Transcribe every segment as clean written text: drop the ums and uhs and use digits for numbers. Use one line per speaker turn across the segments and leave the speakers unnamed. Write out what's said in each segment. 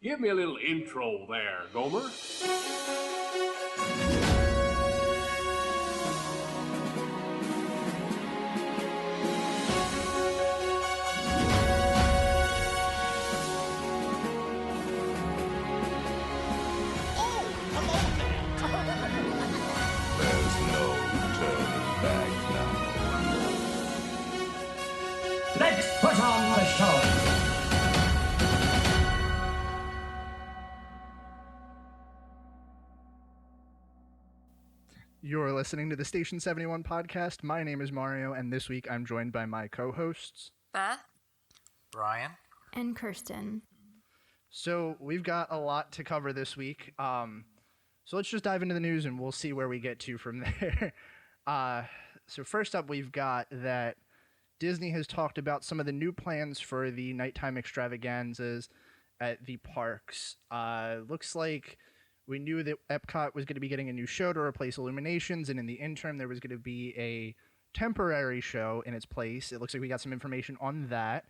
Give me a little intro there, Gomer.
There's no turning back now.
Let's put on the show.
You're listening to the Station 71 podcast. My name is Mario, and this week I'm joined by my co-hosts,
Beth?
Brian?
And Kirsten.
So we've got a lot to cover this week. So let's just dive into the news and we'll see where we get to from there. So first up, we've got that Disney has talked about some of the new plans for the nighttime extravaganzas at the parks. Looks like we knew that Epcot was going to be getting a new show to replace Illuminations, and in the interim, there was going to be a temporary show in its place. It looks like we got some information on that.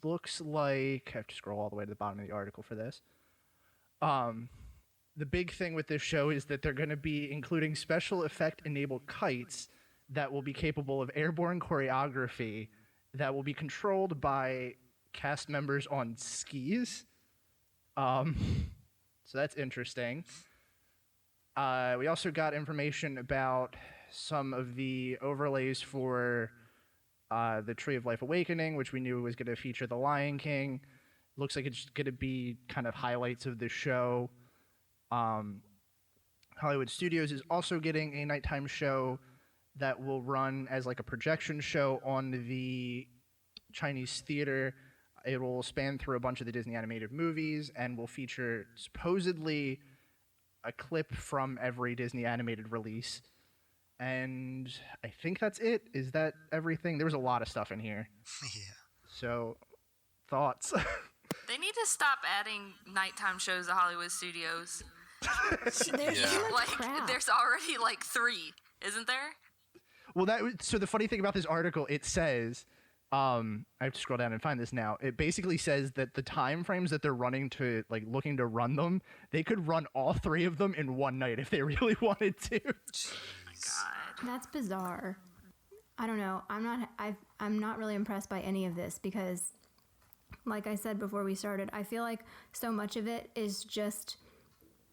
Looks like I have to scroll all the way to the bottom of the article for this. The big thing with this show is that they're going to be including special effect enabled kites that will be capable of airborne choreography that will be controlled by cast members on skis. So that's interesting. We also got information about some of the overlays for the Tree of Life Awakening, which we knew was going to feature The Lion King. Looks like it's going to be kind of highlights of the show. Hollywood Studios is also getting a nighttime show that will run as like a projection show on the Chinese theater. It will span through a bunch of the Disney animated movies and will feature supposedly a clip from every Disney animated release. And I think that's it. Is that everything? There was a lot of stuff in here.
Yeah.
So, thoughts?
They need to stop adding nighttime shows to Hollywood Studios.
There's too much
Like,
crap.
there's already like 3, isn't there?
Well, so the funny thing about this article, it says, I have to scroll down and find this now. It basically says that the time frames that they're running to, like, looking to run them, they could run all 3 of them in one night if they really wanted to.
God.
That's bizarre. I don't know. I'm not really impressed by any of this because, like I said before we started, I feel like so much of it is just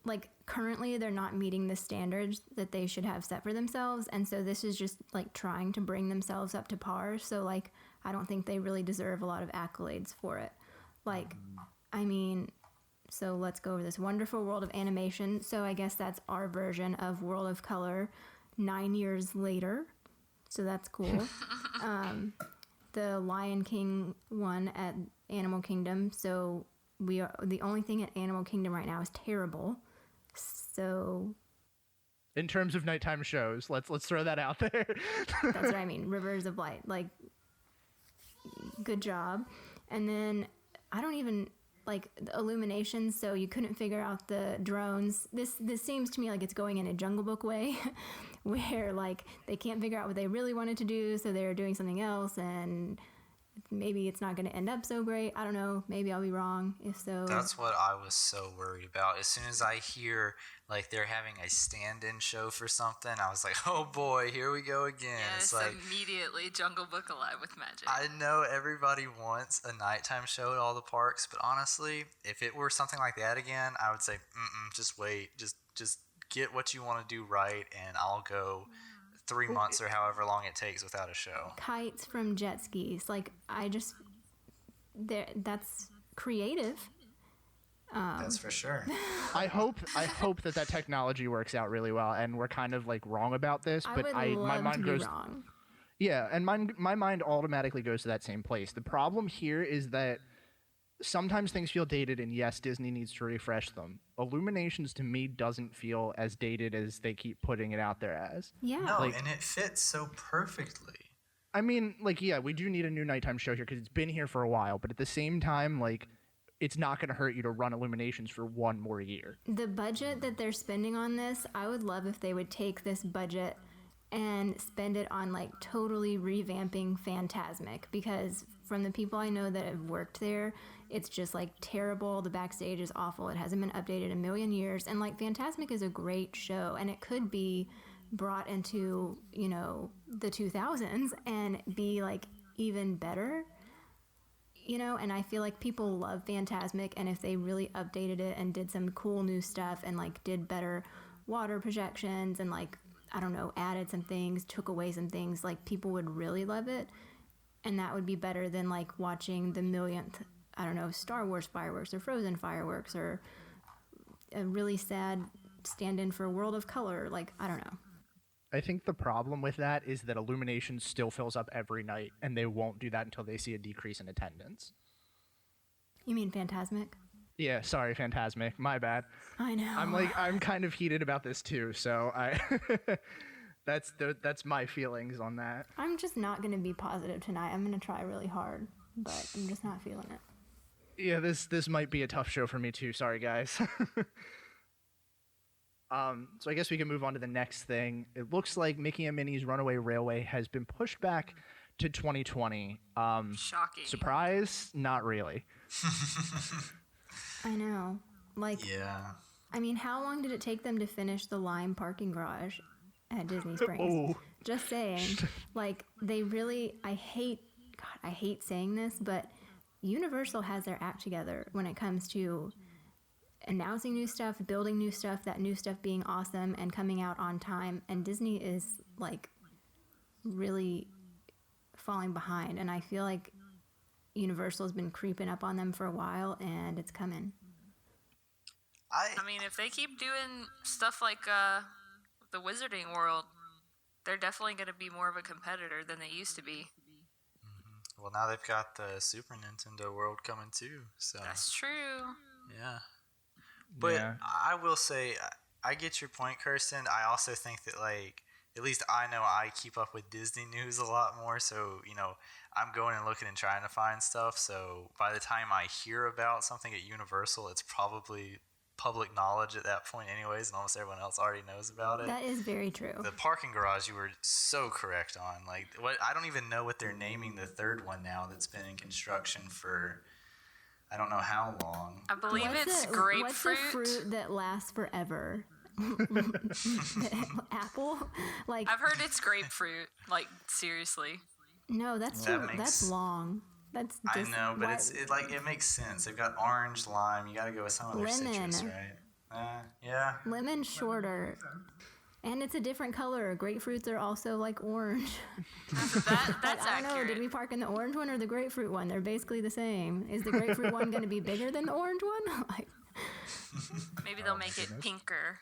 like currently they're not meeting the standards that they should have set for themselves, and so this is just like trying to bring themselves up to par. So like I don't think they really deserve a lot of accolades for it. Like, I mean, so let's go over this wonderful world of animation. So I guess that's our version of World of Color 9 years later. So that's cool. The Lion King one at Animal Kingdom. So we are the only thing at Animal Kingdom right now is terrible. So
In terms of nighttime shows, let's throw that out there.
that's what I mean. Rivers of Light. Like, good job. And then I don't even like the Illuminations, so you couldn't figure out the drones. This seems to me like it's going in a Jungle Book way where like they can't figure out what they really wanted to do, so they're doing something else, and maybe it's not going to end up so great. I don't know. Maybe I'll be wrong. If so,
That's what I was so worried about. As soon as I hear like they're having a stand-in show for something, I was like, oh boy, here we go again.
Yeah,
It's
it's
like,
immediately Jungle Book Alive with Magic.
I know everybody wants a nighttime show at all the parks, but honestly, if it were something like that again, I would say, just wait. Just get what you want to do right, and I'll go 3 months or however long it takes without a show.
kites from jet skis. Like, that's creative.
That's for sure.
I hope that technology works out really well, and we're kind of like wrong about this,
I
but
would
my
love
mind
to be
goes
wrong.
Yeah, and my mind automatically goes to that same place. The problem here is that sometimes things feel dated, and yes, Disney needs to refresh them. Illuminations to me doesn't feel as dated as they keep putting it out there as.
Yeah.
No,
Like-
and it fits so perfectly.
I mean, like, yeah, we do need a new nighttime show here because it's been here for a while, but at the same time, like, it's not going to hurt you to run Illuminations for one more year.
The budget that they're spending on this, I would love if they would take this budget and spend it on like totally revamping Fantasmic, because from the people I know that have worked there, It's just like terrible. The backstage is awful. It hasn't been updated in a million years. And like Fantasmic is a great show, and it could be brought into, you know, the 2000s and be like even better, you know. And I feel like people love Fantasmic, and if they really updated it and did some cool new stuff and like did better water projections and like, I don't know, added some things, took away some things, like people would really love it. And that would be better than like watching the millionth, I don't know, Star Wars fireworks or Frozen fireworks or a really sad stand-in for World of Color. Like, I don't know.
I think the problem with that is that Illumination still fills up every night, and they won't do that until they see a decrease in attendance.
You mean Fantasmic?
Yeah, sorry, Fantasmic. My bad.
I know.
I'm kind of heated about this too, so that's my feelings on that.
I'm just not going to be positive tonight. I'm going to try really hard, but I'm just not feeling it.
Yeah, this might be a tough show for me too. Sorry, guys. So I guess we can move on to the next thing. It looks like Mickey and Minnie's Runaway Railway has been pushed back to 2020.
Shocking.
Surprise? Not really.
I know. Like,
Yeah.
I mean, how long did it take them to finish the Lime parking garage at Disney Springs?
Oh.
Just saying. Like, they really, I hate saying this, but Universal has their act together when it comes to announcing new stuff, building new stuff, that new stuff being awesome and coming out on time. And Disney is, like, really falling behind. And I feel like Universal's been creeping up on them for a while, and it's coming.
I mean, if they keep doing stuff like the Wizarding World, they're definitely going to be more of a competitor than they used to be.
Well, now they've got the Super Nintendo World coming too, so
That's true.
yeah. But
Yeah.
I will say, I get your point, Kirsten. I also think that, like, at least I know I keep up with Disney news a lot more, so, you know, I'm going and looking and trying to find stuff, so by the time I hear about something at Universal, it's probably public knowledge at that point anyways, and almost everyone else already knows about it.
That is very true.
The parking garage, you were so correct on. Like, what, I don't even know what they're naming the third one now that's been in construction for I don't know how long.
I believe it's
What's
grapefruit.
the fruit that lasts forever? Apple? Like,
I've heard it's grapefruit. Like, seriously.
no, that's
That
too,
makes-
that's long. That's
I
just,
know, but
why-
it makes sense. They've got orange, lime. You got to go with some other
Lemon.
citrus, right? Yeah.
lemon shorter. And it's a different color. Grapefruits are also like orange.
That's
I don't know.
accurate.
Did we park in the orange one or the grapefruit one? They're basically the same. Is the grapefruit one going to be bigger than the orange one? Like,
Maybe they'll make it pinker.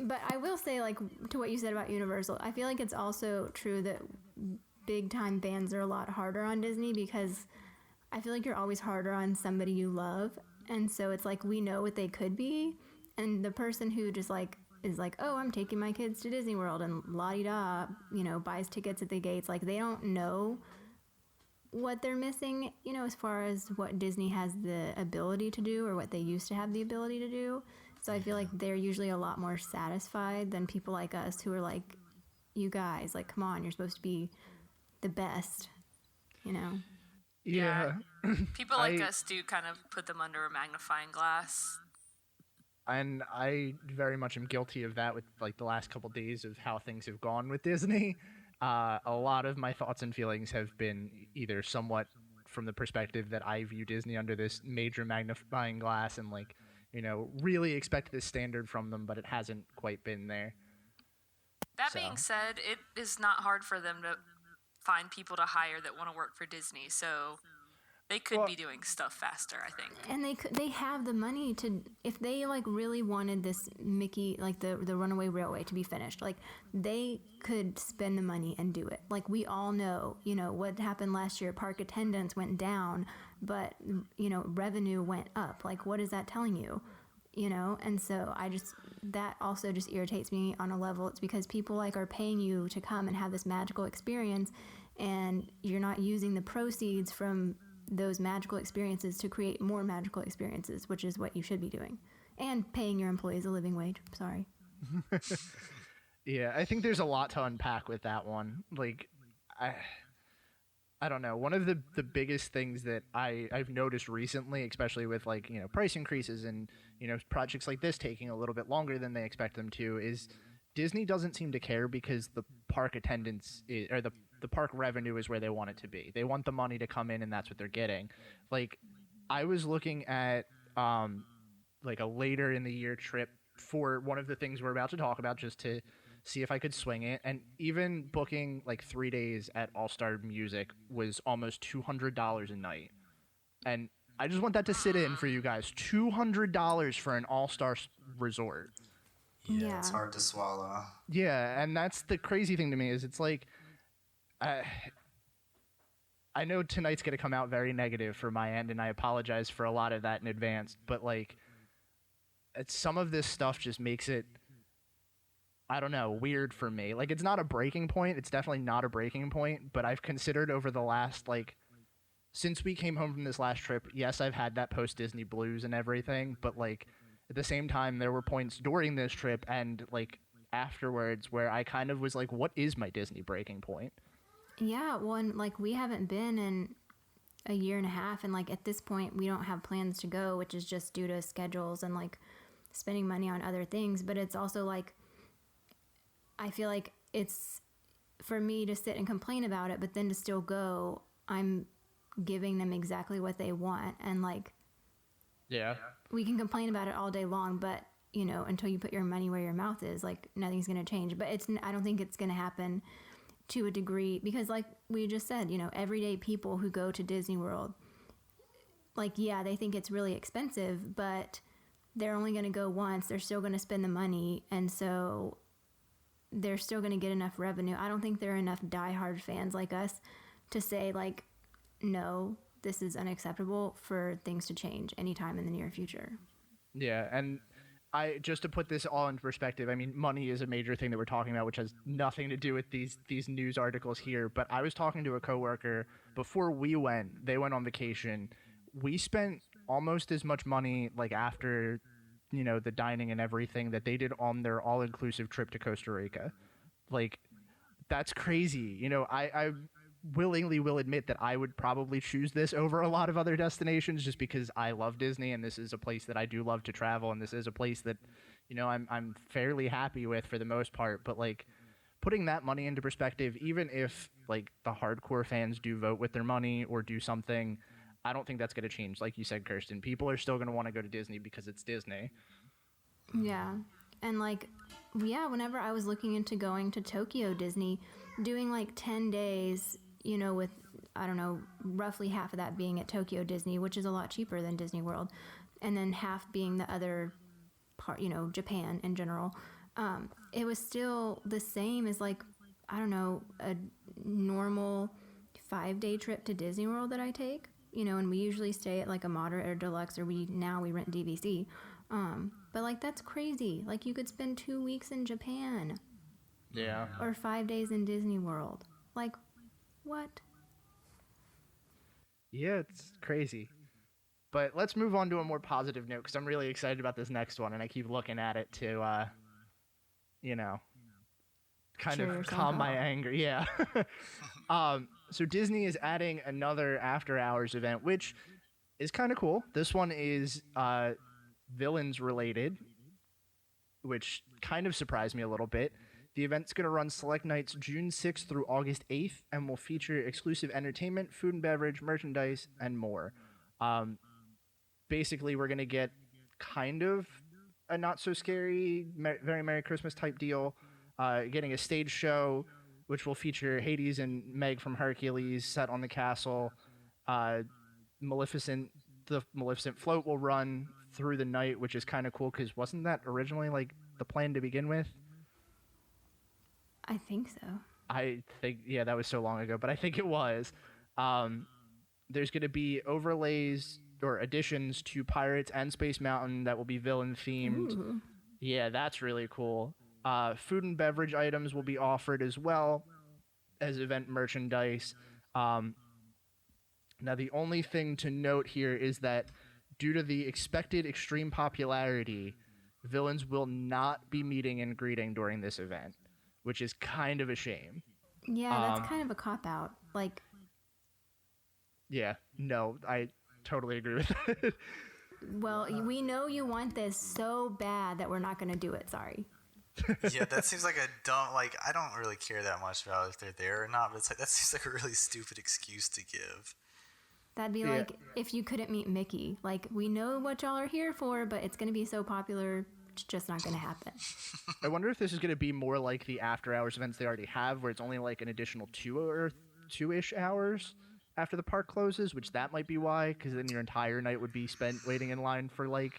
but I will say, like, to what you said about Universal, I feel like it's also true that big time fans are a lot harder on Disney because I feel like you're always harder on somebody you love. And so it's like we know what they could be. And the person who just like is like, oh, I'm taking my kids to Disney World and la-di-da, you know, buys tickets at the gates. Like, they don't know what they're missing, you know, as far as what Disney has the ability to do or what they used to have the ability to do. So I feel like they're usually a lot more satisfied than people like us who are like, you guys, like, come on, you're supposed to be the best, you know?
Yeah.
People like
I-
us do kind of put them under a magnifying glass.
And I very much am guilty of that with like the last couple days of how things have gone with Disney. A lot of my thoughts and feelings have been either somewhat from the perspective that I view Disney under this major magnifying glass and like, you know, really expect this standard from them, but it hasn't quite been there.
That
So-
being said, it is not hard for them to find people to hire that want to work for Disney, so they could
Well-
be doing stuff faster, I think.
And they have the money to, if they like really wanted this Mickey, like the Runaway Railway to be finished, like they could spend the money and do it. Like, we all know, you know, what happened last year, park attendance went down, but, you know, revenue went up. Like, what is that telling you? You know? And so that also just irritates me on a level. It's because people like are paying you to come and have this magical experience, and you're not using the proceeds from those magical experiences to create more magical experiences, which is what you should be doing. And paying your employees a living wage. Sorry.
Yeah, I think there's a lot to unpack with that one. Like, I don't know. One of the biggest things that I've noticed recently, especially with like, price increases and, projects like this taking a little bit longer than they expect them to, is Disney doesn't seem to care because the park attendance or the park revenue is where they want it to be. They want the money to come in and that's what they're getting. Like I was looking at like a later in the year trip for one of the things we're about to talk about just to see if I could swing it. And even booking like 3 days at All Star Music was almost $200 a night. And I just want that to sit in for you guys. $200 for an All Star resort.
Yeah.
It's hard to swallow.
Yeah, and that's the crazy thing to me is it's like, I know tonight's going to come out very negative for my end, and I apologize for a lot of that in advance. But like, some of this stuff just makes it, I don't know, weird for me. Like, it's not a breaking point. It's definitely not a breaking point. But I've considered over the last, like, since we came home from this last trip, yes, I've had that post-Disney blues and everything. But, like, at the same time, there were points during this trip and, like, afterwards where I kind of was like, what is my Disney breaking point?
Yeah, well, and like we haven't been in a year and a half, and like at this point, we don't have plans to go, which is just due to schedules and like spending money on other things. But it's also like, I feel like it's for me to sit and complain about it, but then to still go, I'm giving them exactly what they want. And like,
yeah,
we can complain about it all day long, but until you put your money where your mouth is, like nothing's going to change. But I don't think it's going to happen to a degree because like we just said, everyday people who go to Disney World, like, yeah, they think it's really expensive, but they're only going to go once. They're still going to spend the money. And so they're still going to get enough revenue. I don't think there are enough diehard fans like us to say like, no, this is unacceptable for things to change anytime in the near future.
Yeah. And just to put this all into perspective, I mean, money is a major thing that we're talking about, which has nothing to do with these news articles here. But I was talking to a coworker before we went. They went on vacation. We spent almost as much money, like after, the dining and everything, that they did on their all-inclusive trip to Costa Rica. Like, that's crazy. I willingly will admit that I would probably choose this over a lot of other destinations just because I love Disney and this is a place that I do love to travel and this is a place that I'm fairly happy with for the most part. But like, putting that money into perspective, even if like the hardcore fans do vote with their money or do something, I don't think that's going to change. Like you said, Kirsten, people are still going to want to go to Disney because it's Disney.
Yeah. And like, yeah, whenever I was looking into going to Tokyo Disney, doing like 10 days, with, I don't know, roughly half of that being at Tokyo Disney, which is a lot cheaper than Disney World, and then half being the other part, Japan in general, it was still the same as like, I don't know, a normal 5-day trip to Disney World that I take, and we usually stay at like a moderate or deluxe, or we rent DVC. But like, that's crazy. Like, you could spend 2 weeks in Japan.
Yeah.
Or 5 days in Disney World. Like, what?
Yeah, it's crazy. But let's move on to a more positive note because I'm really excited about this next one, and I keep looking at it to, kind of calm my anger. Yeah. So Disney is adding another after hours event, which is kind of cool. This one is villains related, which kind of surprised me a little bit. The event's going to run select nights June 6th through August 8th and will feature exclusive entertainment, food and beverage, merchandise, and more. Basically, we're going to get kind of a not-so-scary, very Merry Christmas type deal. Getting a stage show, which will feature Hades and Meg from Hercules set on the castle. The Maleficent float will run through the night, which is kind of cool because wasn't that originally like the plan to begin with?
I think so.
I think, yeah, that was so long ago, but I think it was. There's going to be overlays or additions to Pirates and Space Mountain that will be villain themed.
Ooh.
Yeah, that's really cool. Food and beverage items will be offered as well as event merchandise. Now, the only thing to note here is that due to the expected extreme popularity, villains will not be meeting and greeting during this event, which is kind of a shame.
Yeah, that's kind of a cop-out. Like,
Yeah, no, I totally agree with that.
Well, we know you want this so bad that we're not going to do it. Sorry.
Yeah, that seems like a dumb. Like, I don't really care that much about if they're there or not, but it's like that seems like a really stupid excuse to give.
That'd be like if you couldn't meet Mickey. Like, we know what y'all are here for, but it's going to be so popular, it's just not going to happen.
I wonder if this is going to be more like the after hours events they already have, where it's only like an additional 2-ish hours after the park closes, which that might be why, because then your entire night would be spent waiting in line for like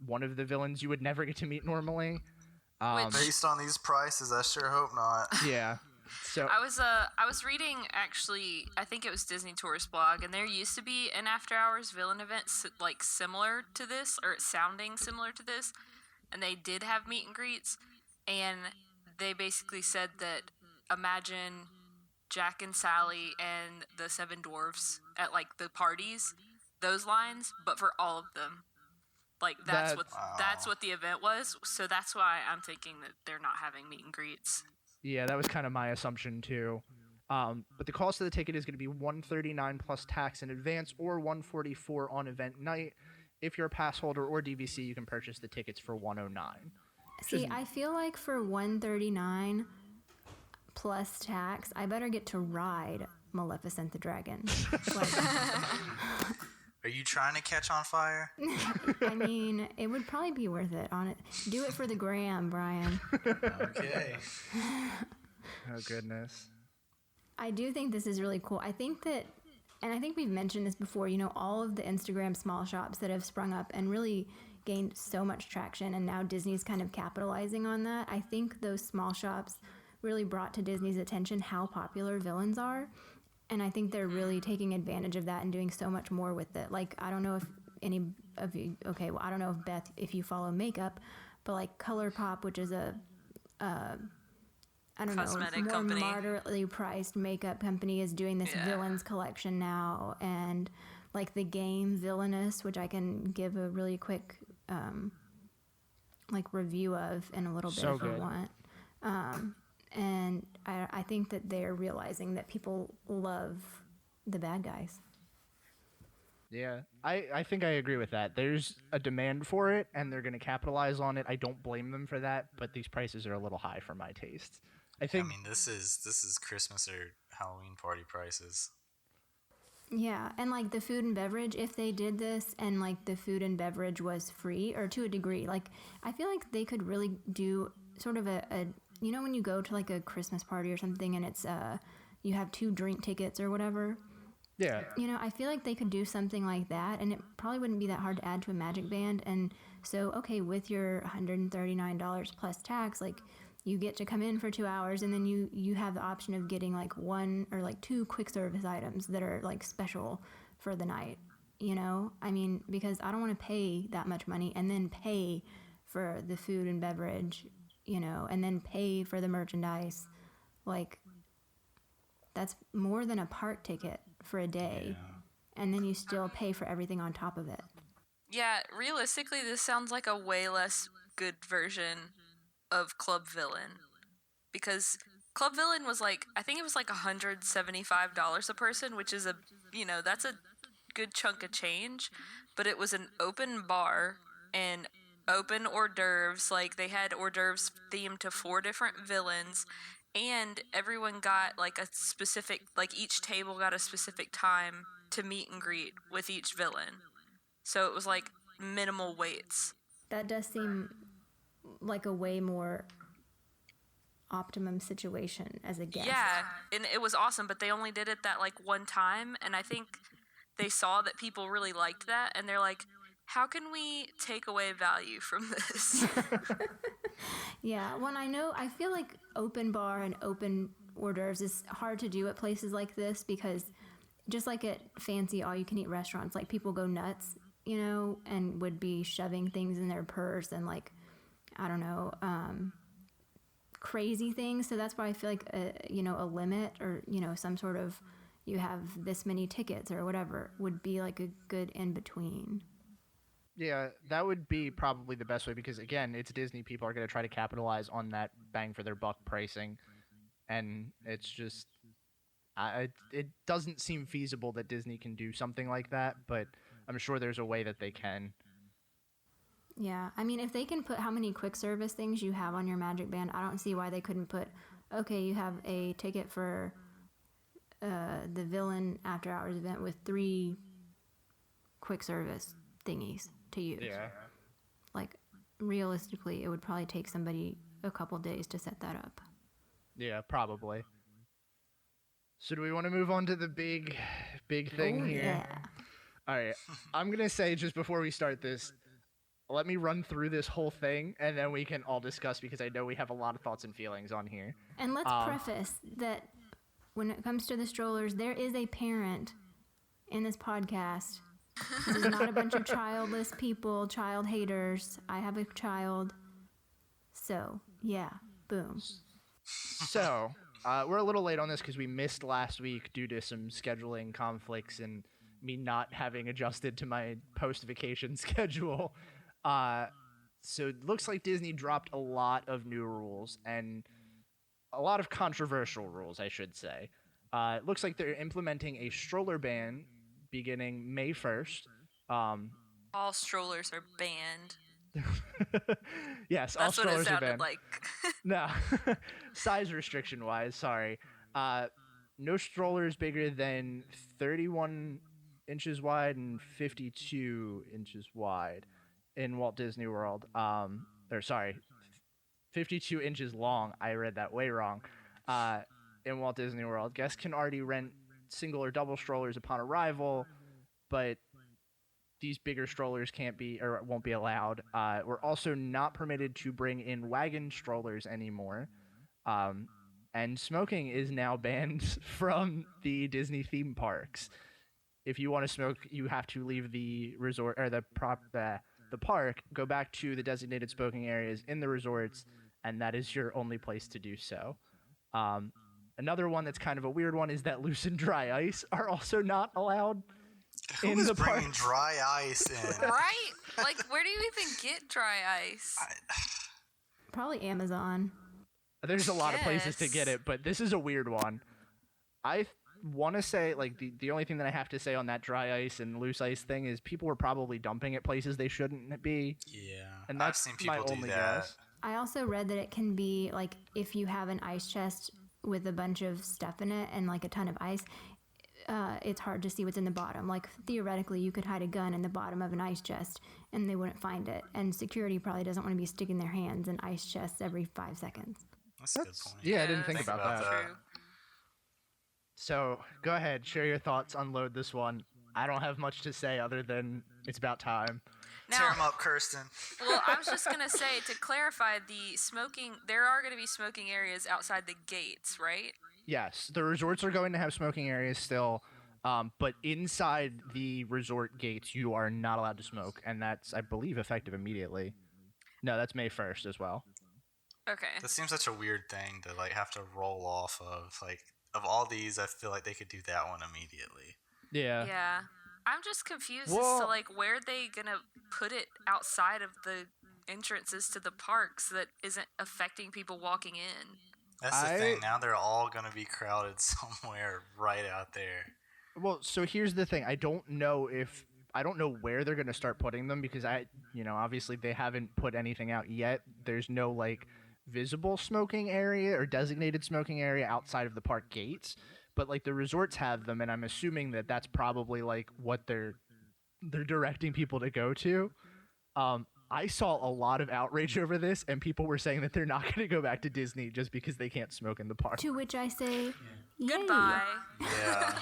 one of the villains you would never get to meet normally.
Based on these prices, I sure hope not.
Yeah. So
I was reading, actually, I think it was Disney Tourist blog, and there used to be an after hours villain event like similar to this, or sounding similar to this, and they did have meet and greets, and they basically said that imagine Jack and Sally and the Seven Dwarfs at like the parties, those lines, but for all of them. Like that's what the event was, so that's why I'm thinking that they're not having meet and greets.
yeah, that was kind of my assumption too. But the cost of the ticket is going to be $139 plus tax in advance, or $144 on event night. If you're a pass holder or DVC, you can purchase the tickets for $109.
See, I feel like for $139 plus tax, I better get to ride Maleficent the Dragon. Like,
Are you trying to catch on fire?
I mean, it would probably be worth it. Do it for the gram, Brian.
Okay.
Oh goodness.
I do think this is really cool. I think that, and I think we've mentioned this before, you know, all of the Instagram small shops that have sprung up and really gained so much traction, and now Disney's kind of capitalizing on that. I think those small shops really brought to Disney's attention how popular villains are. And I think they're really taking advantage of that and doing so much more with it. Like, I don't know if any of you, okay, well, I don't know if Beth, if you follow makeup, but like ColourPop, which is a, I don't
Cosmetic
know, more
company.
moderately priced makeup company, is doing this villains collection now. And like the game Villainous, which I can give a really quick, like review of in a little bit
So
if you
good.
want. And I think that they're realizing that people love the bad guys.
Yeah, I think I agree with that. There's a demand for it, and they're going to capitalize on it. I don't blame them for that, but these prices are a little high for my tastes. I think.
I mean, this is Christmas or Halloween party prices.
Yeah, and like the food and beverage, if they did this and like the food and beverage was free, or to a degree, like I feel like they could really do sort of a you know, when you go to like a Christmas party or something and it's you have 2 drink tickets or whatever.
Yeah.
You know, I feel like they could do something like that, and it probably wouldn't be that hard to add to a Magic Band. And so, okay, with your $139 plus tax, like you get to come in for 2 hours, and then you have the option of getting like 1 or like 2 quick service items that are like special for the night. You know, I mean, because I don't want to pay that much money and then pay for the food and beverage, you know, and then pay for the merchandise. Like, that's more than a park ticket for a day. And then you still pay for everything on top of it.
Yeah, realistically, this sounds like a way less good version of Club Villain. Because Club Villain was like, I think it was like $175 a person, which is that's a good chunk of change. But it was an open bar and open hors d'oeuvres. Like, they had hors d'oeuvres themed to 4 different villains. And everyone got like a specific, like each table got a specific time to meet and greet with each villain. So it was like minimal waits.
That does seem like a way more optimum situation as a guest.
Yeah, and it was awesome, but they only did it that like one time, and I think they saw that people really liked that, and they're like, how can we take away value from this?
Yeah, when I feel like open bar and open hors d'oeuvres is hard to do at places like this, because just like at fancy all-you-can-eat restaurants, like people go nuts, you know, and would be shoving things in their purse and like, I don't know, crazy things. So that's why I feel like, a limit, or, you know, some sort of, you have this many tickets or whatever, would be like a good in-between.
Yeah, that would be probably the best way, because again, it's Disney. People are going to try to capitalize on that bang for their buck pricing, and it's just, It doesn't seem feasible that Disney can do something like that, but I'm sure there's a way that they can.
Yeah, I mean, if they can put how many quick service things you have on your Magic Band, I don't see why they couldn't put, okay, you have a ticket for the Villain After Hours event with 3 quick service thingies to use.
Yeah.
Like, realistically, it would probably take somebody a couple days to set that up.
Yeah, probably. So do we want to move on to the big thing
Oh,
here?
yeah.
All right. I'm going to say just before we start this, let me run through this whole thing, and then we can all discuss, because I know we have a lot of thoughts and feelings on here.
And let's preface that when it comes to the strollers, there is a parent in this podcast. This is not a bunch of childless people, child haters. I have a child. So, yeah, boom.
So, we're a little late on this because we missed last week due to some scheduling conflicts and me not having adjusted to my post-vacation schedule. So it looks like Disney dropped a lot of new rules and a lot of controversial rules, I should say. It looks like they're implementing a stroller ban beginning May 1st.
All strollers are banned.
Yes, all
That's what it
strollers are
sounded
banned.
like.
No, size restriction wise, sorry. No strollers bigger than 31 inches wide and 52 inches wide in Walt Disney World. 52 inches long. I read that way wrong. In Walt Disney World, guests can already rent single or double strollers upon arrival, but these bigger strollers can't be or won't be allowed. We're also not permitted to bring in wagon strollers anymore. And smoking is now banned from the Disney theme parks. If you want to smoke, you have to leave the resort or the park, go back to the designated smoking areas in the resorts, and that is your only place to do so. Another one that's kind of a weird one is that loose and dry ice are also not allowed.
Who
in
is
the
bringing
parks.
dry ice in?
Right? Like, where do you even get dry ice?
Probably Amazon.
There's a lot of places to
Yes.
get it, but this is a weird one. I want to say, like, the only thing that I have to say on that dry ice and loose ice thing is people were probably dumping at places they shouldn't be.
Yeah,
And
I've
that's
seen
my
people do
only
that.
guess.
I also read that it can be like if you have an ice chest with a bunch of stuff in it and like a ton of ice, it's hard to see what's in the bottom. Like theoretically, you could hide a gun in the bottom of an ice chest and they wouldn't find it. And security probably doesn't want to be sticking their hands in ice chests every 5 seconds.
That's a good point.
Yeah, I didn't think
that's
about that.
True.
So go ahead, share your thoughts, unload this one. I don't have much to say other than it's about time.
Tear
Now,
them up, Kirsten.
well, I was just gonna say to clarify the smoking. There are gonna be smoking areas outside the gates, right?
Yes, the resorts are going to have smoking areas still, but inside the resort gates, you are not allowed to smoke, and that's, I believe, effective immediately. No, that's May 1st as well.
Okay.
That seems such a weird thing to like have to roll off of. Like of all these, I feel like they could do that one immediately.
Yeah.
Yeah. I'm just confused as
Well-
to like where they gonna put it outside of the entrances to the parks that isn't affecting people walking in.
That's the thing. Now they're all gonna be crowded somewhere right out there.
Well, so here's the thing. I don't know where they're going to start putting them because obviously they haven't put anything out yet. There's no like visible smoking area or designated smoking area outside of the park gates, but like the resorts have them, and I'm assuming that that's probably like what they're directing people to go to. I saw a lot of outrage over this, and people were saying that they're not going to go back to Disney just because they can't smoke in the park.
To which I say, yay.
Goodbye.
Yeah.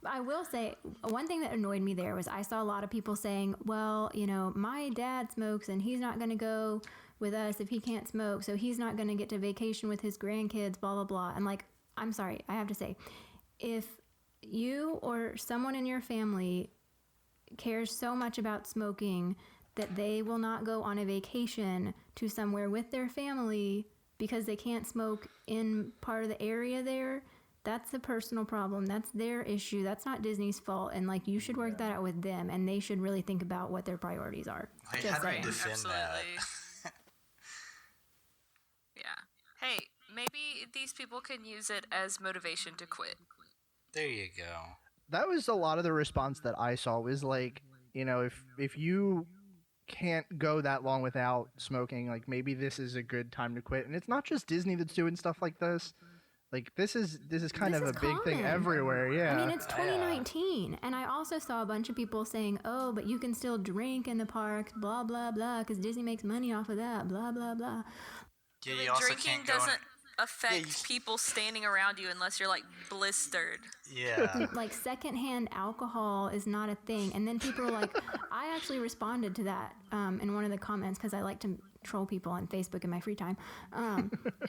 I will say one thing that annoyed me there was I saw a lot of people saying, well, my dad smokes and he's not going to go with us if he can't smoke, so he's not going to get to vacation with his grandkids, blah, blah, blah. And like, I'm sorry, I have to say, if you or someone in your family cares so much about smoking that they will not go on a vacation to somewhere with their family because they can't smoke in part of the area there, that's a personal problem. That's their issue. That's not Disney's fault. And like, you should work that out with them, and they should really think about what their priorities are.
Like,
Just
how do you
saying.
defend
Absolutely.
that?
Yeah. Hey, maybe these people can use it as motivation to quit.
There you go.
That was a lot of the response that I saw was like, if you can't go that long without smoking, like maybe this is a good time to quit. And it's not just Disney that's doing stuff like this. Like this is kind
This
of a
is
big thing
common.
everywhere. Yeah.
I mean, it's 2019, and I also saw a bunch of people saying, "Oh, but you can still drink in the parks, blah blah blah, because Disney makes money off of that, blah blah blah."
Yeah,
The
you also
drinking
can't go.
doesn't affect
you-
people standing around you unless you're like blistered.
Yeah.
Like secondhand alcohol is not a thing, and then people are like, I actually responded to that in one of the comments because I like to troll people on Facebook in my free time,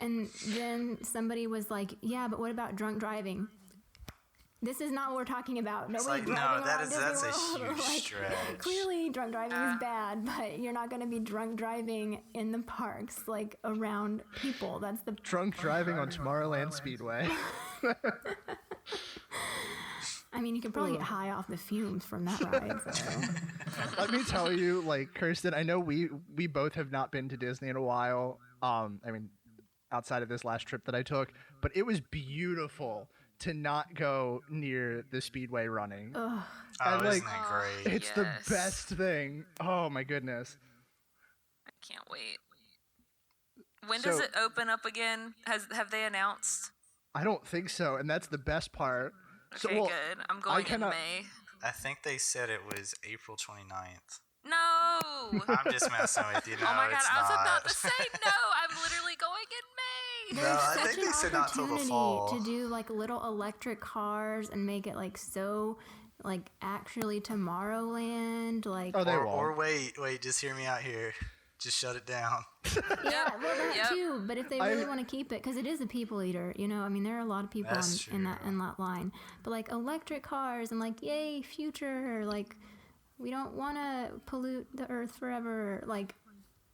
and then somebody was like, "Yeah, but what about drunk driving?" This is not what we're talking about.
It's
Nobody's
like, no,
driving around
that's
Disney
a
World.
huge
Like,
stretch.
clearly, drunk driving is bad, but you're not going to be drunk driving in the parks, like around people. That's the
Drunk driving on Tomorrowland Speedway.
I mean, you could probably get high off the fumes from that ride. So.
Let me tell you, like Kirsten, I know we both have not been to Disney in a while. I mean, outside of this last trip that I took, but it was beautiful to not go near the Speedway running.
Oh,
And, like,
isn't it great?
It's
Yes.
the best thing. Oh my goodness.
I can't wait. When does
So-
it open up again? Have they announced?
I don't think so, and that's the best part. So,
Okay,
well,
good. I'm going
cannot-
in May.
I think they said it was April 29th.
No.
I'm just messing with you. No,
Oh my god,
it's
I was
not.
about to say no. I'm literally going in May.
No,
There's
I
such
think
an
they said not till the
opportunity
fall.
to do like little electric cars and make it like so, like actually Tomorrowland. Like,
Oh, they
Or
won't.
wait, just hear me out here. Just shut it down.
yeah, well that
Yep.
too. But if they really want to keep it, because it is a people eater, I mean, there are a lot of people
That's
in that
true.
line. But like electric cars and like, yay, future! Like, we don't want to pollute the earth forever. Like,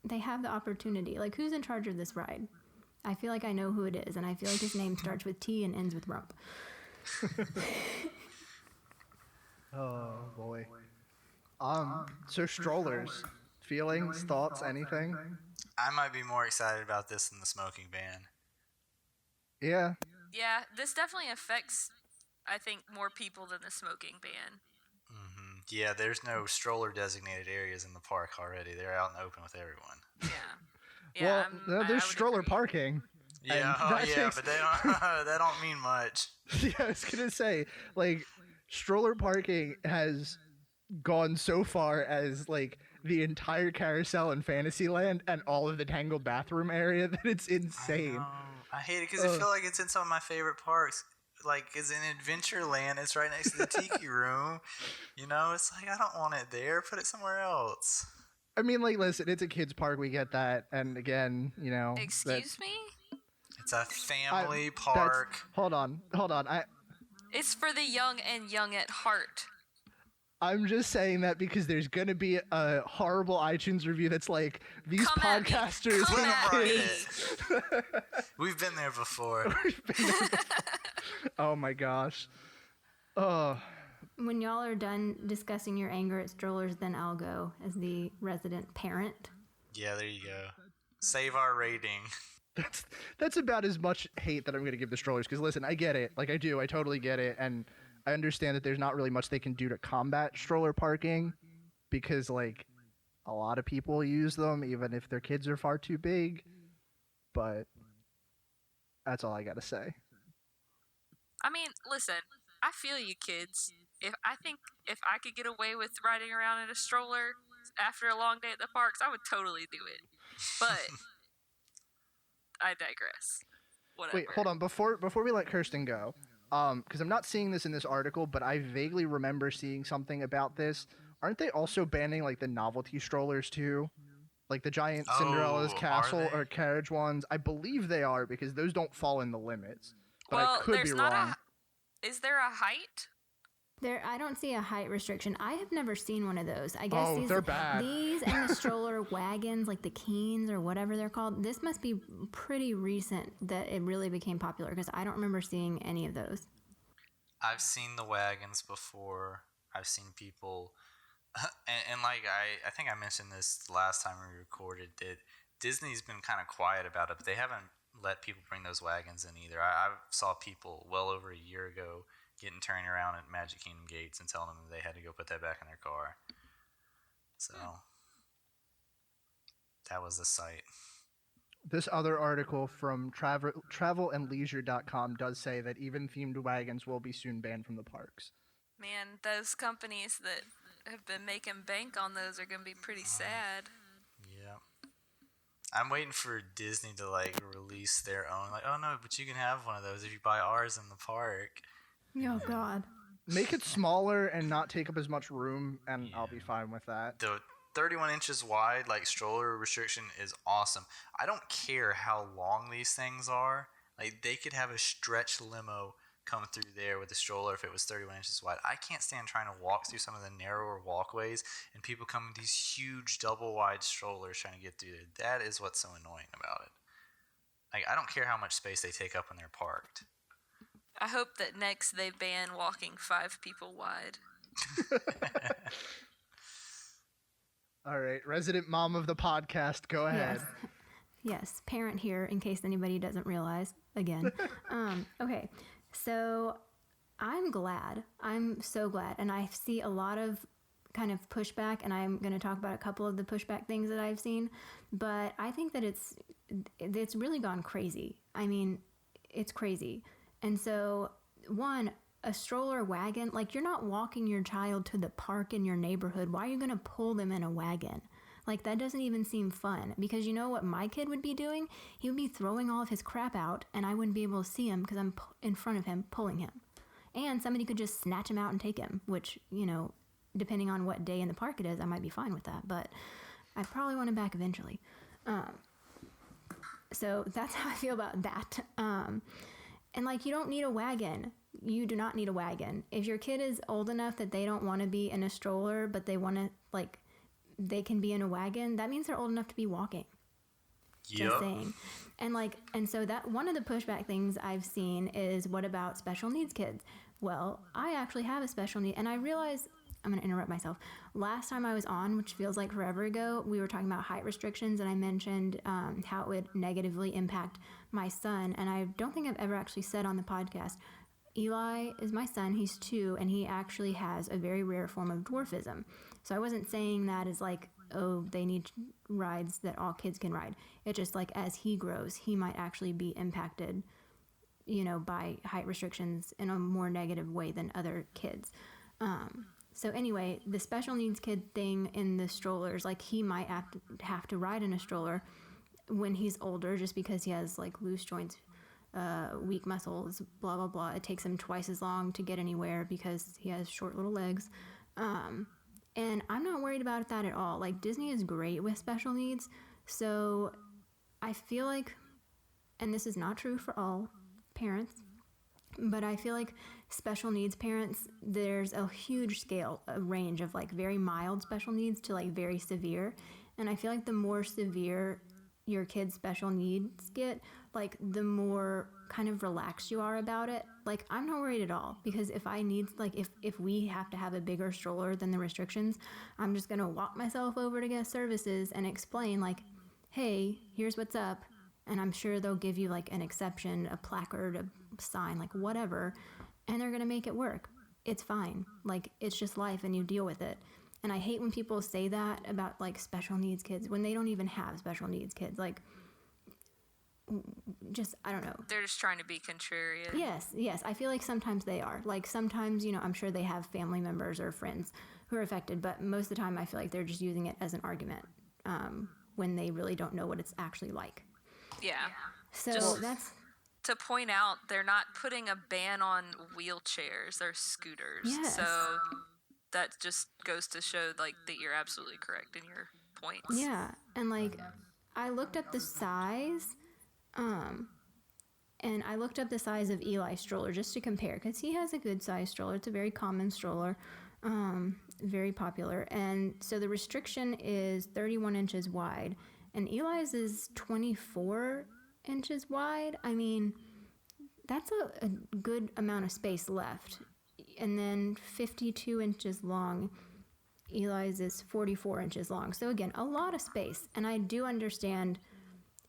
they have the opportunity. Like, who's in charge of this ride? I feel like I know who it is, and I feel like his name starts with T and ends with rump.
Oh boy. So strollers, feelings, thoughts, anything?
I might be more excited about this than the smoking ban.
Yeah.
Yeah, this definitely affects, I think, more people than the smoking ban.
Yeah, there's no stroller designated areas in the park already. They're out in the open with everyone.
Yeah. Yeah.
Well,
I
there's
would
stroller
agree.
parking.
Yeah,
And that takes-
but they don't. That don't mean much.
Yeah, I was gonna say, like, stroller parking has gone so far as like the entire carousel in Fantasyland and all of the Tangled bathroom area that it's insane.
I hate it because I feel like it's in some of my favorite parks. Like, it's in Adventureland. It's right next to the Tiki Room. It's like, I don't want it there. Put it somewhere else.
I mean, like, listen, it's a kids park. We get that, and again,
Excuse me?
It's a family
that's-
park.
Hold on.
It's for the young and young at heart.
I'm just saying that because there's gonna be a horrible iTunes review that's like these
Come at me.
podcasters
Come
and
at
Right.
me.
kids.
We've been there before.
Oh my gosh. Oh.
When y'all are done discussing your anger at strollers, then I'll go as the resident parent.
Yeah, there you go. Save our rating.
That's about as much hate that I'm going to give the strollers. Because listen, I get it. Like, I do. I totally get it. And I understand that there's not really much they can do to combat stroller parking. Because, like, a lot of people use them, even if their kids are far too big. But that's all I got to say.
I mean, listen, I feel you kids. If I could get away with riding around in a stroller after a long day at the parks, I would totally do it. But I digress. Whatever.
Wait, hold on. Before we let Kirsten go, because I'm not seeing this in this article, but I vaguely remember seeing something about this. Aren't they also banning, like, the novelty strollers, too? Like the giant Cinderella's
Oh, are
castle
they?
or carriage ones? I believe they are, because those don't fall in the limits. But
Well,
I could
there's
be
not
wrong.
Is there a height?
I don't see a height restriction. I have never seen one of those. I guess
Oh, they're bad.
These and the stroller wagons, like the Keens or whatever they're called. This must be pretty recent that it really became popular because I don't remember seeing any of those.
I've seen the wagons before. I've seen people, and like I think I mentioned this last time we recorded that Disney's been kind of quiet about it, but they haven't let people bring those wagons in either. I saw people well over a year ago getting turned around at Magic Kingdom gates and telling them that they had to go put that back in their car. So that was the sight.
This other article from travelandleisure.com does say that even themed wagons will be soon banned from the parks.
Man, those companies that have been making bank on those are gonna be pretty sad.
Yeah. I'm waiting for Disney to like release their own. Like, oh no, but you can have one of those if you buy ours in the park.
Oh God.
Make it smaller and not take up as much room, and I'll be fine with that.
The 31 inches wide, like stroller restriction, is awesome. I don't care how long these things are. Like, they could have a stretch limo come through there with a stroller if it was 31 inches wide. I can't stand trying to walk through some of the narrower walkways and people come with these huge double wide strollers trying to get through there. That is what's so annoying about it. Like, I don't care how much space they take up when they're parked.
I hope that next they ban walking 5 people wide.
All right, resident mom of the podcast, go ahead.
Yes, parent here, in case anybody doesn't realize, again. Okay, so I'm glad. I'm so glad. And I see a lot of kind of pushback, and I'm going to talk about a couple of the pushback things that I've seen. But I think that it's really gone crazy. I mean, it's crazy. And so, one, a stroller wagon, like, you're not walking your child to the park in your neighborhood. Why are you going to pull them in a wagon? Like, that doesn't even seem fun. Because you know what my kid would be doing? He would be throwing all of his crap out, and I wouldn't be able to see him because I'm in front of him pulling him. And somebody could just snatch him out and take him, which, you know, depending on what day in the park it is, I might be fine with that. But I probably want him back eventually. So that's how I feel about that. And, like, you don't need a wagon. You do not need a wagon. If your kid is old enough that they don't want to be in a stroller, but they want to, like, they can be in a wagon, that means they're old enough to be walking.
Yep.
Just saying. And so that one of the pushback things I've seen is, what about special needs kids? Well, I actually have a special need, and I realize, I'm going to interrupt myself. Last time I was on, which feels like forever ago, we were talking about height restrictions, and I mentioned how it would negatively impact my son. And I don't think I've ever actually said on the podcast, Eli is my son. He's 2, and he actually has a very rare form of dwarfism. So I wasn't saying that as like, oh, they need rides that all kids can ride. It's just like, as he grows, he might actually be impacted, you know, by height restrictions in a more negative way than other kids. So anyway, the special needs kid thing in the strollers, like, he might have to ride in a stroller when he's older, just because he has like loose joints, weak muscles, blah, blah, blah. It takes him twice as long to get anywhere because he has short little legs. And I'm not worried about that at all. Like, Disney is great with special needs. So I feel like, and this is not true for all parents, but I feel like special needs parents, there's a huge scale, a range of like very mild special needs to like very severe. And I feel like the more severe your kid's special needs get, like, the more kind of relaxed you are about it. Like, I'm not worried at all, because if I need, like, if we have to have a bigger stroller than the restrictions, I'm just gonna walk myself over to guest services and explain, like, hey, here's what's up. And I'm sure they'll give you like an exception, a placard, a sign, like whatever, and they're gonna make it work. It's fine. Like, it's just life, and you deal with it. And I hate when people say that about like special needs kids when they don't even have special needs kids. Like, just, I don't know.
They're just trying to be contrarian.
Yes. I feel like sometimes they are. Like, sometimes, you know, I'm sure they have family members or friends who are affected, but most of the time I feel like they're just using it as an argument when they really don't know what it's actually like.
Yeah.
So
Just-
that's...
To point out, they're not putting a ban on wheelchairs, they're scooters.
Yes.
So that just goes to show, like, that you're absolutely correct in your points.
Yeah, and like, I looked up the size, and I looked up the size of Eli's stroller just to compare, because he has a good size stroller. It's a very common stroller, very popular. And so the restriction is 31 inches wide, and Eli's is 24 inches wide. I mean, that's a good amount of space left. And then 52 inches long. Eli's is 44 inches long. So again, a lot of space. And I do understand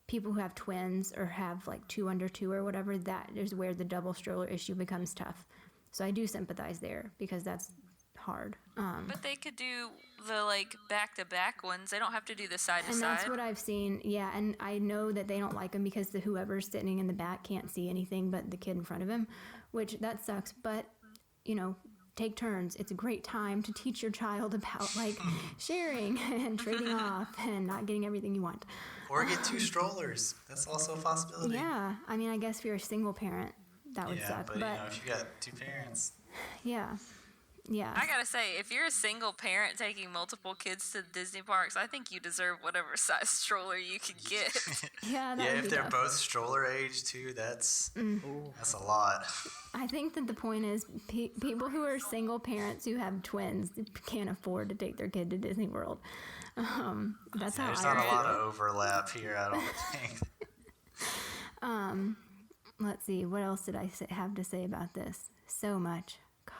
people who have twins or have like 2 under 2 or whatever, that is where the double stroller issue becomes tough. So I do sympathize there because that's hard.
But they could do the like back-to-back ones. They don't have to do the side to
And
side.
that's what I've seen. Yeah, and I know that they don't like them because whoever's sitting in the back can't see anything but the kid in front of him, which that sucks. But take turns. It's a great time to teach your child about like sharing and trading off and not getting everything you want.
Or get 2 strollers. That's also a possibility.
Yeah, I mean, I guess if you're a single parent, that would
Yeah,
suck.
but if you got 2 parents,
yeah.
I gotta say, if you're a single parent taking multiple kids to Disney parks, I think you deserve whatever size stroller you can get.
Yeah, that
yeah,
would
if
be
they're
tough.
both stroller age too, that's a lot.
I think that the point is people who are single parents who have twins can't afford to take their kid to Disney World. That's how
There's
I
not a
feel.
lot of overlap here, I don't think.
Let's see, what else did I have to say about this? So much. God.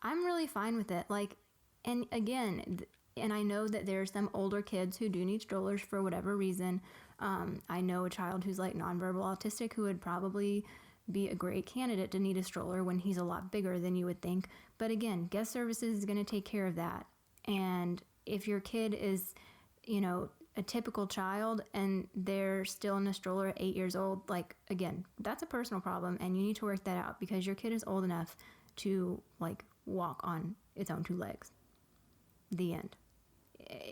I'm really fine with it. Like, and again, and I know that there are some older kids who do need strollers for whatever reason. I know a child who's like nonverbal autistic who would probably be a great candidate to need a stroller when he's a lot bigger than you would think. But again, guest services is going to take care of that. And if your kid is, a typical child and they're still in a stroller at 8 years old, like, again, that's a personal problem and you need to work that out because your kid is old enough to like walk on its own 2 legs. The end.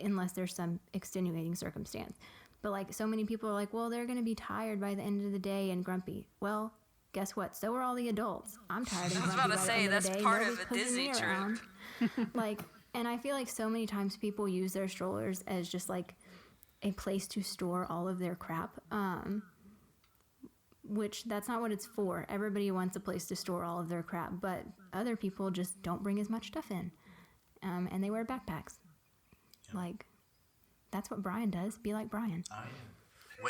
Unless there's some extenuating circumstance. But like so many people are like, well, they're going to be tired by the end of the day and grumpy. Well, guess what? So are all the adults. I'm tired and
I was
grumpy
about to
by the
say,
end
that's
of the day.
part of
Nobody's
a
pushing
Disney
me
trip.
around. Like, and I feel like so many times people use their strollers as just like a place to store all of their crap. Which that's not what it's for. Everybody wants a place to store all of their crap, but other people just don't bring as much stuff in. And they wear backpacks. Like, that's what Brian does. Be like Brian.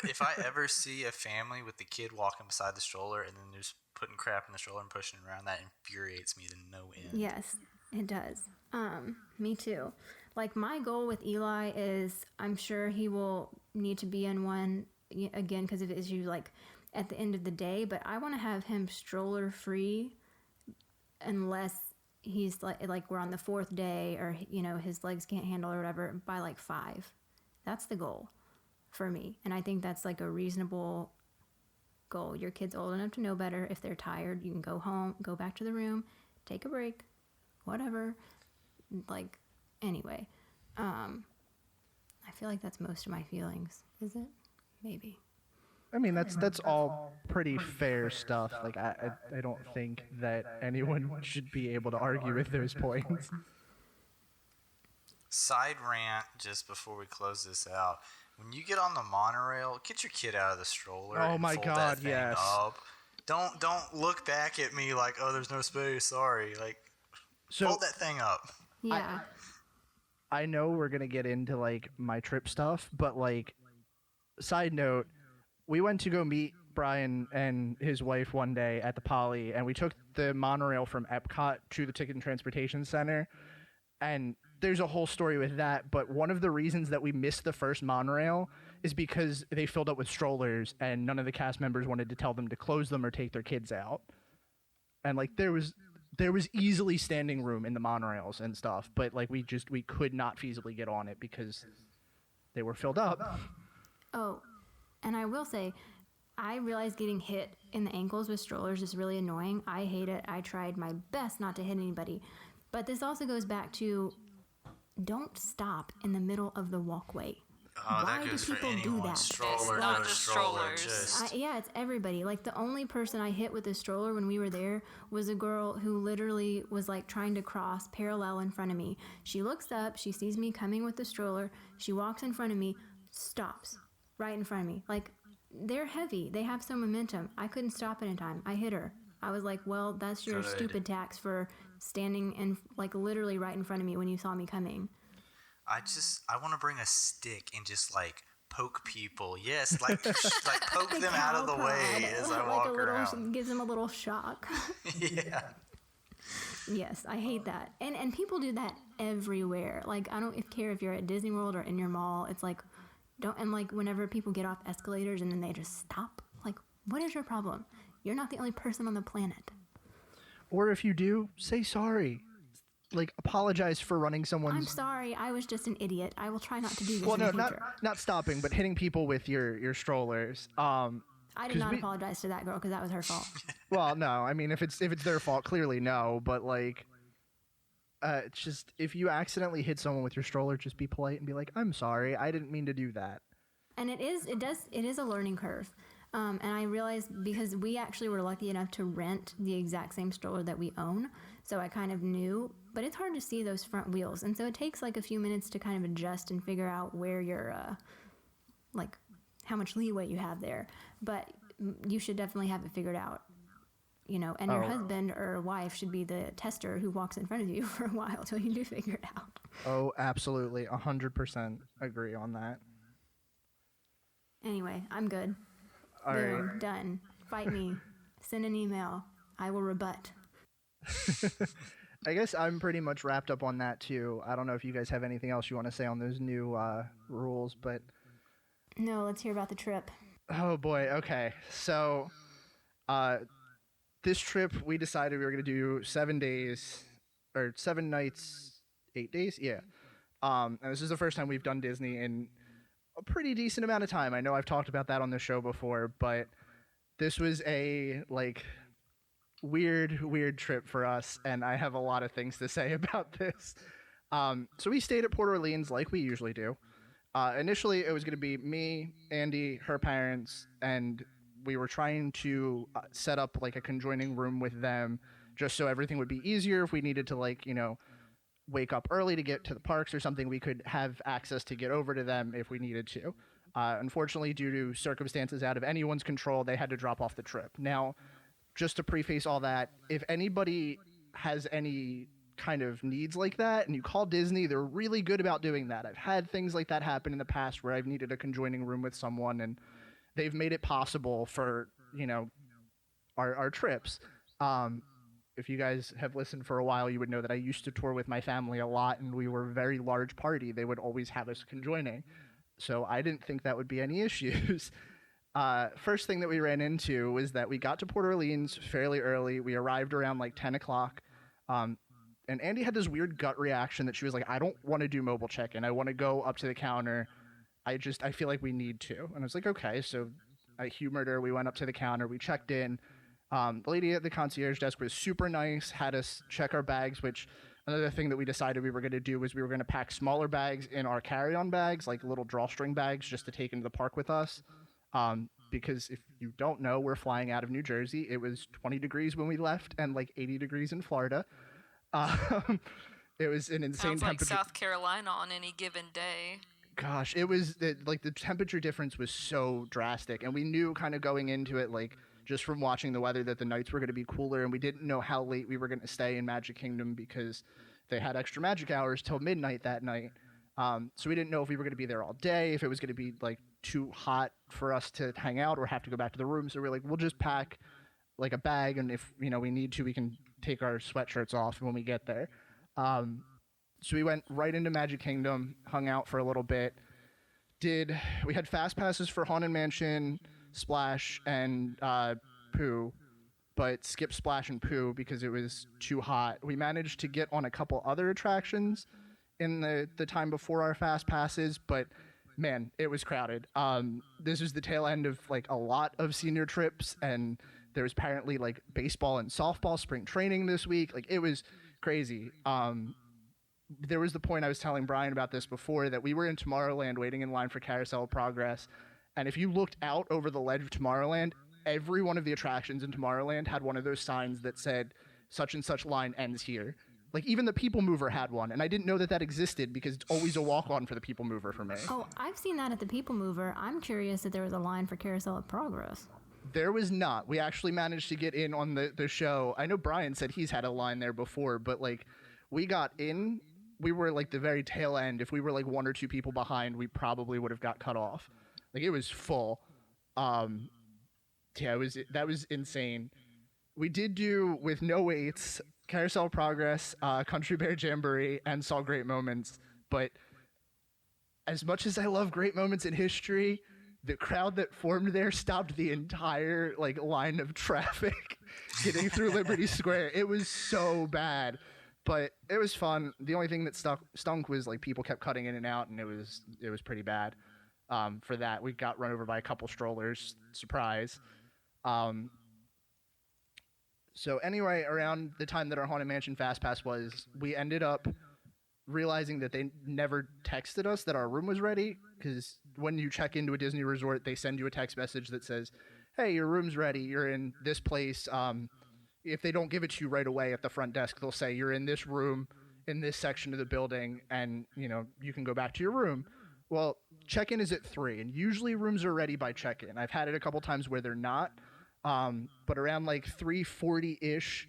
If I ever see a family with the kid walking beside the stroller and then they're just putting crap in the stroller and pushing it around, that infuriates me to no end.
Yes, it does. Me too. Like, my goal with Eli is I'm sure he will need to be in one again because of issues like at the end of the day, but I want to have him stroller free unless he's like we're on the 4th day or his legs can't handle or whatever by like 5. That's the goal for me, and I think that's like a reasonable goal. Your kid's old enough to know better. If they're tired, you can go home, go back to the room, take a break, whatever. Like, anyway, I feel like that's most of my feelings. Is it? Maybe.
I mean, that's all pretty fair stuff. Like, I don't think that anyone should be able to argue with those points.
Side rant just before we close this out. When you get on the monorail, get your kid out of the stroller.
Oh
and
my
fold
God,
that thing
yes.
up. Don't look back at me like, oh, there's no space. Sorry. Like,
So
fold that thing up.
Yeah.
I know we're gonna get into like my trip stuff, but like, side note, we went to go meet Brian and his wife one day at the Poly, and we took the monorail from Epcot to the Ticket and Transportation Center, and there's a whole story with that. But one of the reasons that we missed the first monorail is because they filled up with strollers, and none of the cast members wanted to tell them to close them or take their kids out, and like there was easily standing room in the monorails and stuff, but like we could not feasibly get on it because they were filled up.
Oh, and I will say, I realize getting hit in the ankles with strollers is really annoying. I hate it. I tried my best not to hit anybody. But this also goes back to don't stop in the middle of the walkway.
Oh,
Why
that
do
goes for
people do
anyone.
that?
Stroller,
not
no
just
stroller.
strollers.
Yeah, it's everybody. Like, the only person I hit with a stroller when we were there was a girl who literally was like trying to cross parallel in front of me. She looks up, she sees me coming with the stroller, she walks in front of me, stops right in front of me. Like, they're heavy, they have some momentum. I couldn't stop it in time. I hit her. I was like, well, that's your
Good.
stupid tax for standing in like literally right in front of me when you saw me coming.
I want to bring a stick and just like poke people. Yes, like like poke them out of the
Cow
way
prod.
as I
Like
walk
a little,
around.
gives them a little shock.
Yeah.
Yes, I hate that. And people do that everywhere. Like, I don't care if you're at Disney World or in your mall. It's like, and like whenever people get off escalators and then they just stop. Like, what is your problem? You're not the only person on the planet.
Or if you do, say sorry. Like, apologize for running
I'm
someone's.
sorry, I was just an idiot. I will try not to do this
Well,
in
no,
the future.
not stopping, but hitting people with your strollers.
I did
'cause
not
we-
apologize to that girl because that was her fault.
Well, no, I mean, if it's their fault, clearly no. But like, it's just if you accidentally hit someone with your stroller, just be polite and be like, "I'm sorry, I didn't mean to do that."
And it is a learning curve. And I realized because we actually were lucky enough to rent the exact same stroller that we own, so I kind of knew. But it's hard to see those front wheels, and so it takes like a few minutes to kind of adjust and figure out where you're, like, how much leeway you have there. But you should definitely have it figured out, you know. And your husband or wife should be the tester who walks in front of you for a while till you do figure it out.
Oh, absolutely, 100% agree on that.
Anyway, I'm good.
All
Boom,
right.
done. Fight me. Send an email. I will rebut.
I guess I'm pretty much wrapped up on that too. I don't know if you guys have anything else you want to say on those new rules, but
No, let's hear about the trip.
oh boy. Okay, so this trip we decided we were gonna do 7 days or 7 nights, 8 days. Yeah. And this is the first time we've done Disney in a pretty decent amount of time. I know I've talked about that on the show before, but this was a like weird trip for us, and I have a lot of things to say about this. So we stayed at Port Orleans like we usually do. Initially, it was going to be me, Andy, her parents, and we were trying to set up like a conjoining room with them just so everything would be easier if we needed to, like, you know, wake up early to get to the parks or something. We could have access to get over to them if we needed to. Unfortunately, due to circumstances out of anyone's control, they had to drop off the trip. Now, just to preface all that, if anybody has any kind of needs like that and you call Disney, they're really good about doing that. I've had things like that happen in the past where I've needed a conjoining room with someone, and they've made it possible for, you know, our trips. If you guys have listened for a while, you would know that I used to tour with my family a lot, and we were a very large party. They would always have us conjoining. So I didn't think that would be any issues. First thing that we ran into was that we got to Port Orleans fairly early. We arrived around like 10 o'clock. And Andy had this weird gut reaction that she was like, I don't want to do mobile check-in. I want to go up to the counter. I feel like we need to. And I was like, okay. So I humored her. We went up to the counter. We checked in. The lady at the concierge desk was super nice, had us check our bags, which another thing that we decided we were going to do was we were going to pack smaller bags in our carry-on bags, like little drawstring bags, just to take into the park with us. Because if you don't know, we're flying out of New Jersey. It was 20 degrees when we left and like 80 degrees in Florida. It was an insane
Sounds like
temperature.
South Carolina on any given day.
Gosh, it was like the temperature difference was so drastic, and we knew kind of going into it, like just from watching the weather, that the nights were going to be cooler, and we didn't know how late we were going to stay in Magic Kingdom because they had extra magic hours till midnight that night. So we didn't know if we were going to be there all day, if it was going to be like too hot for us to hang out or have to go back to the room. So we're like, we'll just pack like a bag, and if we need to, we can take our sweatshirts off when we get there. So we went right into Magic Kingdom, hung out for a little bit. We had fast passes for Haunted Mansion, Splash, and Pooh, but skipped Splash and Pooh because it was too hot. We managed to get on a couple other attractions in the time before our fast passes, but man, it was crowded. This was the tail end of like a lot of senior trips, and there was apparently like baseball and softball spring training this week. Like, it was crazy. There was the point I was telling Brian about this before, that we were in Tomorrowland waiting in line for Carousel of Progress, and if you looked out over the ledge of Tomorrowland, every one of the attractions in Tomorrowland had one of those signs that said such and such line ends here. Like, even the People Mover had one, and I didn't know that existed because it's always a walk-on for the People Mover for me.
Oh, I've seen that at the People Mover. I'm curious that there was a line for Carousel of Progress.
There was not. We actually managed to get in on the show. I know Brian said he's had a line there before, but like, we got in. We were like the very tail end. If we were like one or two people behind, we probably would have got cut off. Like, it was full. Yeah, that was insane. We did do, with no waits, Carousel of Progress, Country Bear Jamboree, and saw Great Moments. But as much as I love Great Moments in history, the crowd that formed there stopped the entire like line of traffic. getting through Liberty Square. It was so bad, but it was fun. The only thing that stunk was like people kept cutting in and out, and it was pretty bad. For that, we got run over by a couple strollers. Surprise. So anyway, around the time that our Haunted Mansion Fast Pass was, we ended up realizing that they never texted us that our room was ready, because when you check into a Disney resort, they send you a text message that says, hey, your room's ready, you're in this place. If they don't give it to you right away at the front desk, they'll say you're in this room in this section of the building, and you can go back to your room. Well, check-in is at 3, and usually rooms are ready by check-in. I've had it a couple times where they're not, but around like 3:40-ish,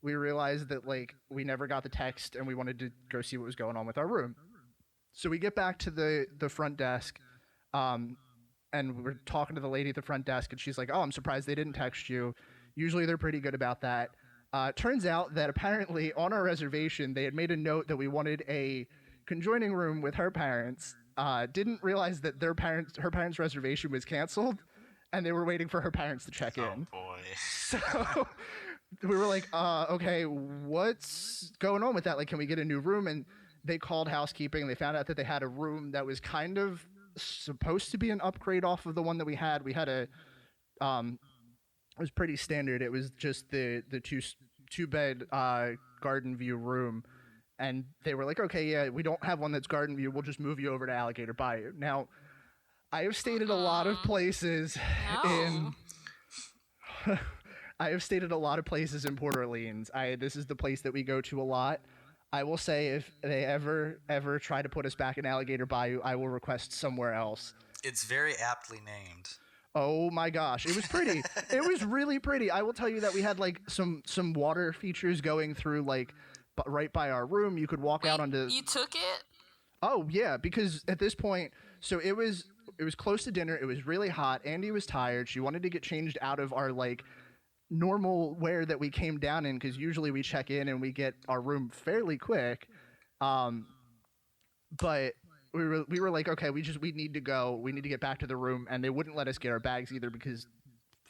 we realized that like we never got the text, and we wanted to go see what was going on with our room. So we get back to the front desk, and we're talking to the lady at the front desk, and she's like, oh, I'm surprised they didn't text you. Usually they're pretty good about that. Turns out that apparently on our reservation, they had made a note that we wanted a conjoining room with her parents. Didn't realize that her parents' reservation was canceled, and they were waiting for her parents to check in.
Oh boy.
So we were like, okay, what's going on with that? Like, can we get a new room? And they called housekeeping, and they found out that they had a room that was kind of supposed to be an upgrade off of the one that we had. We had it was pretty standard. It was just the two bed garden view room. And they were like, okay, yeah, we don't have one that's garden view. We'll just move you over to Alligator Bayou. Now, I have stayed at a lot of places in Port Orleans. This is the place that we go to a lot. I will say if they ever try to put us back in Alligator Bayou, I will request somewhere else.
It's very aptly named.
Oh my gosh, it was pretty. It was really pretty. I will tell you that we had like some water features going through like right by our room. You could walk out onto.
You took it?
Oh yeah, because at this point, so it was close to dinner. It was really hot. Andy was tired. She wanted to get changed out of our like normal wear that we came down in, because usually we check in and we get our room fairly quick. But we were like, okay, we need to go. We need to get back to the room, and they wouldn't let us get our bags either because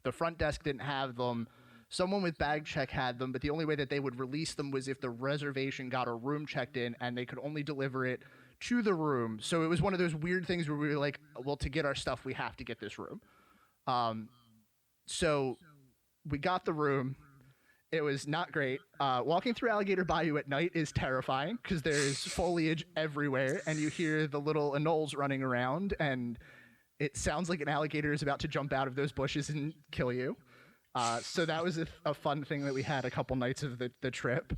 the front desk didn't have them. Someone with bag check had them, but the only way that they would release them was if the reservation got a room checked in, and they could only deliver it to the room. So it was one of those weird things where we were like, well, to get our stuff, we have to get this room. So we got the room. It was not great. Walking through Alligator Bayou at night is terrifying because there's foliage everywhere, and you hear the little anoles running around, and it sounds like an alligator is about to jump out of those bushes and kill you. So that was a fun thing that we had a couple nights of the trip.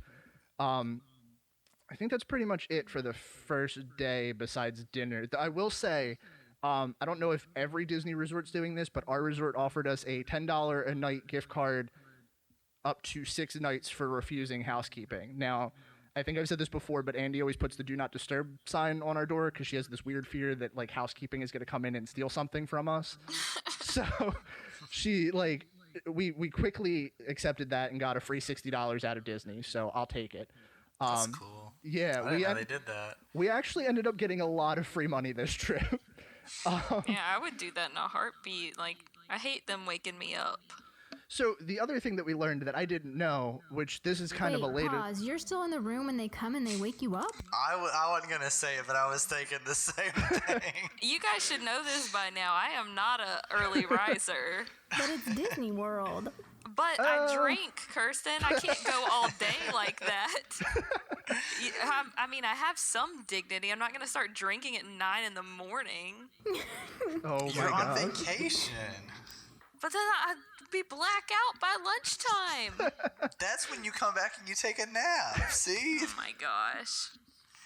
I think that's pretty much it for the first day besides dinner. I will say, I don't know if every Disney resort's doing this, but our resort offered us a $10 a night gift card up to 6 nights for refusing housekeeping. Now, I think I've said this before, but Andy always puts the do not disturb sign on our door because she has this weird fear that like housekeeping is going to come in and steal something from us. So she like... We quickly accepted that and got a free $60 out of Disney, so I'll take it.
That's cool.
Yeah,
I didn't know they did that.
We actually ended up getting a lot of free money this trip.
Yeah, I would do that in a heartbeat. Like, I hate them waking me up.
So the other thing that we learned that I didn't know, which this is kind of a later...
Pause. You're still in the room and they come and they wake you up?
I wasn't going to say it, but I was thinking the same thing.
You guys should know this by now. I am not a early riser.
But it's Disney World.
But I drink, Kirsten. I can't go all day like that. I mean, I have some dignity. I'm not going to start drinking at 9 in the morning.
Oh,
You're
my
on
God.
vacation.
But then I'd be black out by lunchtime.
That's when you come back and you take a nap. See?
Oh, my gosh.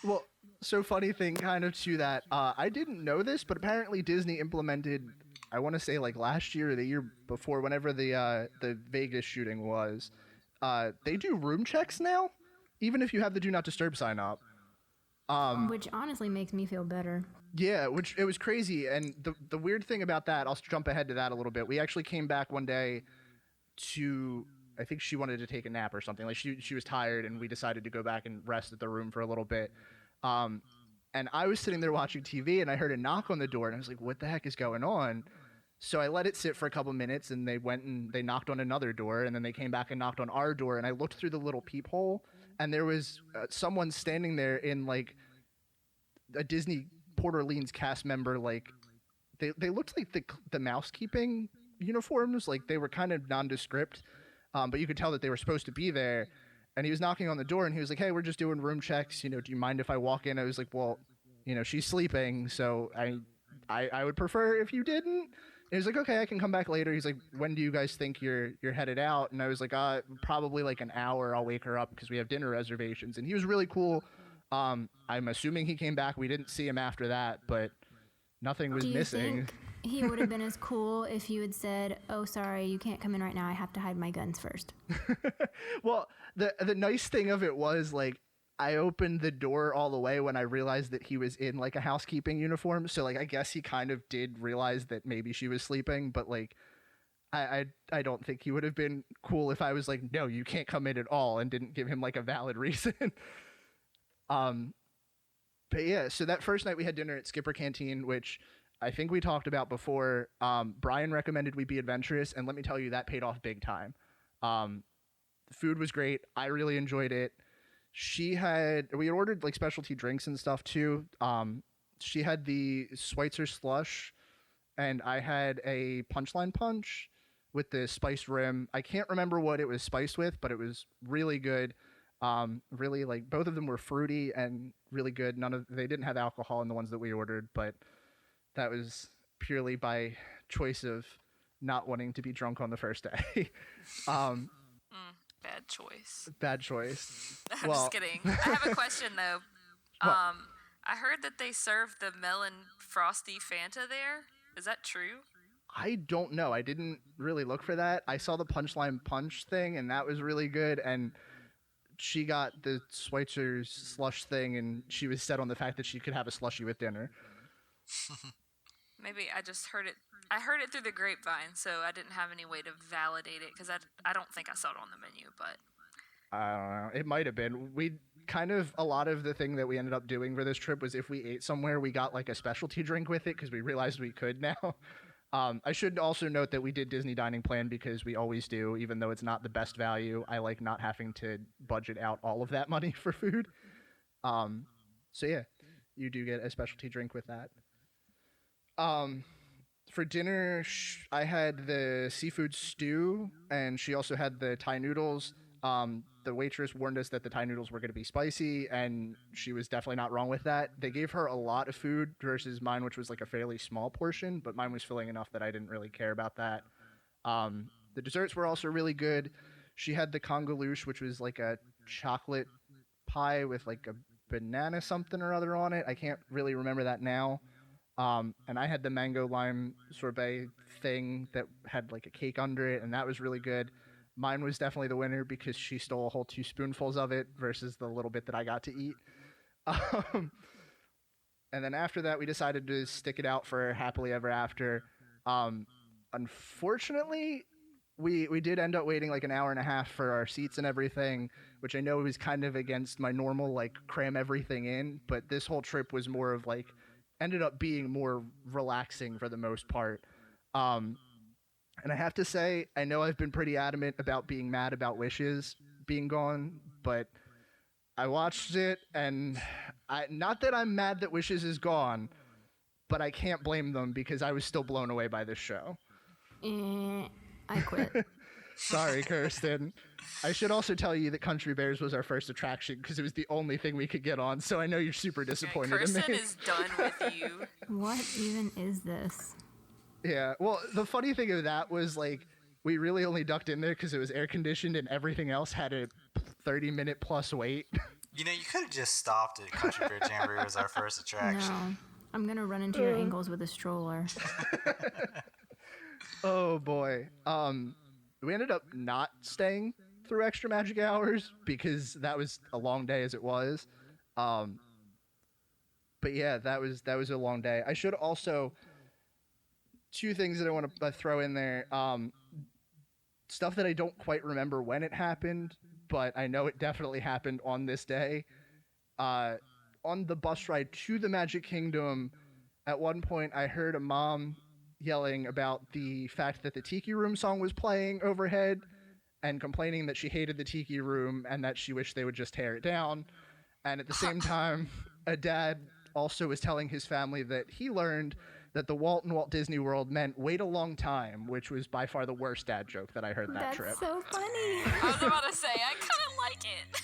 Well, so funny thing kind of to that. I didn't know this, but apparently Disney implemented... I want to say like last year or the year before, whenever the Vegas shooting was, they do room checks now, even if you have the do not disturb sign up.
Which honestly makes me feel better.
Yeah, which it was crazy. And the weird thing about that, I'll jump ahead to that a little bit. We actually came back one day to, I think she wanted to take a nap or something. Like she was tired, and we decided to go back and rest at the room for a little bit. And I was sitting there watching TV, and I heard a knock on the door, and I was like, what the heck is going on? So I let it sit for a couple minutes, and they went and they knocked on another door, and then they came back and knocked on our door, and I looked through the little peephole, and there was someone standing there in like a Disney Port Orleans cast member. Like they looked like the mousekeeping uniforms, like they were kind of nondescript, but you could tell that they were supposed to be there. And he was knocking on the door, and he was like, "Hey, we're just doing room checks. Do you mind if I walk in?" I was like, "Well, she's sleeping, so I would prefer if you didn't." And he was like, "Okay, I can come back later." He's like, "When do you guys think you're headed out?" And I was like, "Probably like an hour. I'll wake her up because we have dinner reservations." And he was really cool. I'm assuming he came back. We didn't see him after that, but nothing was missing.
Think he would have been as cool if you had said, "Oh, sorry, you can't come in right now. I have to hide my guns first."
Well, the nice thing of it was, like, I opened the door all the way when I realized that he was in like a housekeeping uniform. So like, I guess he kind of did realize that maybe she was sleeping, but like, I don't think he would have been cool if I was like, "No, you can't come in at all," and didn't give him like a valid reason. But yeah, so that first night we had dinner at Skipper Canteen, which I think we talked about before. Brian recommended we be adventurous, and let me tell you, that paid off big time. The food was great. I really enjoyed it. We had ordered like specialty drinks and stuff too. She had the Schweitzer slush, and I had a Punchline Punch with the spiced rim. I can't remember what it was spiced with, but it was really good. Really, like, both of them were fruity and really good. They didn't have alcohol in the ones that we ordered, but that was purely by choice of not wanting to be drunk on the first day.
Bad choice.
Bad choice.
I'm just kidding. I have a question though.
What?
I heard that they serve the melon frosty Fanta there. Is that true?
I don't know. I didn't really look for that. I saw the Punchline Punch thing, and that was really good. And she got the Schweitzer's slush thing, and she was set on the fact that she could have a slushie with dinner.
Maybe I just heard it. I heard it through the grapevine, so I didn't have any way to validate it because I don't think I saw it on the menu. But
I don't know. It might have been. A lot of the thing that we ended up doing for this trip was if we ate somewhere, we got like a specialty drink with it because we realized we could now. I should also note that we did Disney Dining Plan because we always do, even though it's not the best value. I like not having to budget out all of that money for food. So yeah, you do get a specialty drink with that. For dinner, I had the seafood stew, and she also had the Thai noodles. The waitress warned us that the Thai noodles were going to be spicy, and she was definitely not wrong with that. They gave her a lot of food versus mine, which was like a fairly small portion, but mine was filling enough that I didn't really care about that. The desserts were also really good. She had the congalouche, which was like a chocolate pie with like a banana something or other on it. I can't really remember that now. And I had the mango lime sorbet thing that had like a cake under it, and that was really good. Mine was definitely the winner because she stole a whole 2 spoonfuls of it versus the little bit that I got to eat. And then after that, we decided to stick it out for Happily Ever After. Unfortunately, we did end up waiting like an hour and a half for our seats and everything, which I know was kind of against my normal like cram everything in, but this whole trip was more of like ended up being more relaxing for the most part. And I have to say, I know I've been pretty adamant about being mad about Wishes being gone, but I watched it, and not that I'm mad that Wishes is gone, but I can't blame them because I was still blown away by this show.
I quit.
Sorry, Kirsten. I should also tell you that Country Bears was our first attraction because it was the only thing we could get on, so I know you're super disappointed in me.
Kirsten is done with you.
What even is this?
Yeah, well, the funny thing of that was, like, we really only ducked in there because it was air-conditioned and everything else had a 30-minute plus wait.
You could have just stopped at Country Bear Jamboree as our first attraction.
No. I'm going to run into your ankles with a stroller.
Oh, boy. We ended up not staying through Extra Magic Hours because that was a long day as it was. But yeah, that was a long day. I should also... 2 things that I want to throw in there. Stuff that I don't quite remember when it happened, but I know it definitely happened on this day. On the bus ride to the Magic Kingdom, at one point I heard a mom yelling about the fact that the Tiki Room song was playing overhead and complaining that she hated the Tiki Room and that she wished they would just tear it down. And at the same time, a dad also was telling his family that he learned that the Walt in Walt Disney World meant wait a long time, which was by far the worst dad joke that I heard that
That's
trip.
so funny.
I was about to say, I kind of like it.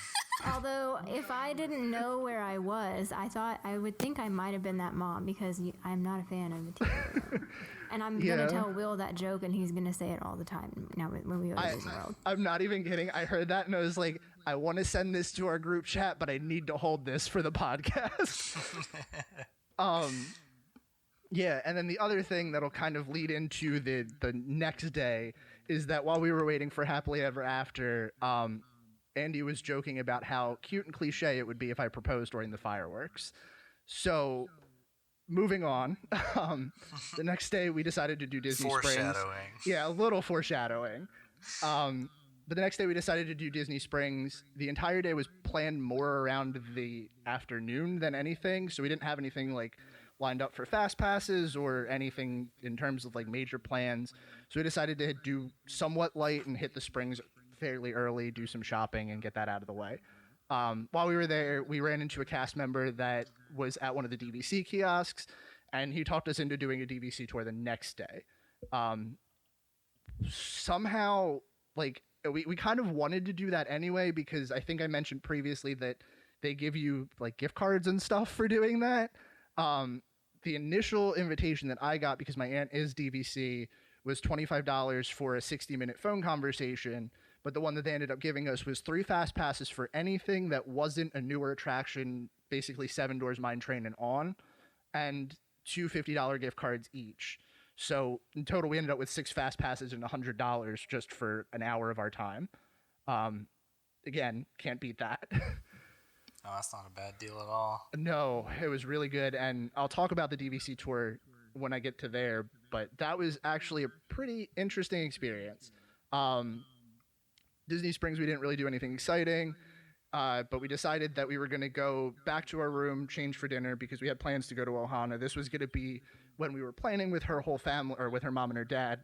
Although, if I didn't know where I was, I would think I might have been that mom because I'm not a fan of the TV. And I'm
Yeah.
gonna tell Will that joke, and he's gonna say it all the time now when we go to Disney World.
I'm not even kidding. I heard that and I was like, I want to send this to our group chat, but I need to hold this for the podcast. Yeah, and then the other thing that'll kind of lead into the next day is that while we were waiting for Happily Ever After, Andy was joking about how cute and cliche it would be if I proposed during the fireworks. So, moving on, the next day we decided to do Disney Springs.
Foreshadowing.
Yeah, a little foreshadowing. But the next day we decided to do Disney Springs. The entire day was planned more around the afternoon than anything, so we didn't have anything like lined up for fast passes or anything in terms of like major plans. So we decided to do somewhat light and hit the Springs fairly early, do some shopping, and get that out of the way. While we were there, we ran into a cast member that was at one of the DVC kiosks, and he talked us into doing a DVC tour the next day. Somehow, like, we kind of wanted to do that anyway because I think I mentioned previously that they give you like gift cards and stuff for doing that. The initial invitation that I got, because my aunt is DVC, was $25 for a 60-minute phone conversation. But the one that they ended up giving us was 3 fast passes for anything that wasn't a newer attraction, basically Seven Doors Mine Train and On, and 2 $50 gift cards each. So in total, we ended up with 6 fast passes and $100 just for an hour of our time. Again, can't beat that.
No, that's not a bad deal at all.
No, it was really good, and I'll talk about the DVC tour when I get to there, but that was actually a pretty interesting experience. Disney Springs, we didn't really do anything exciting, but we decided that we were going to go back to our room, change for dinner, because we had plans to go to Ohana. This was going to be when we were planning with her whole family, or with her mom and her dad.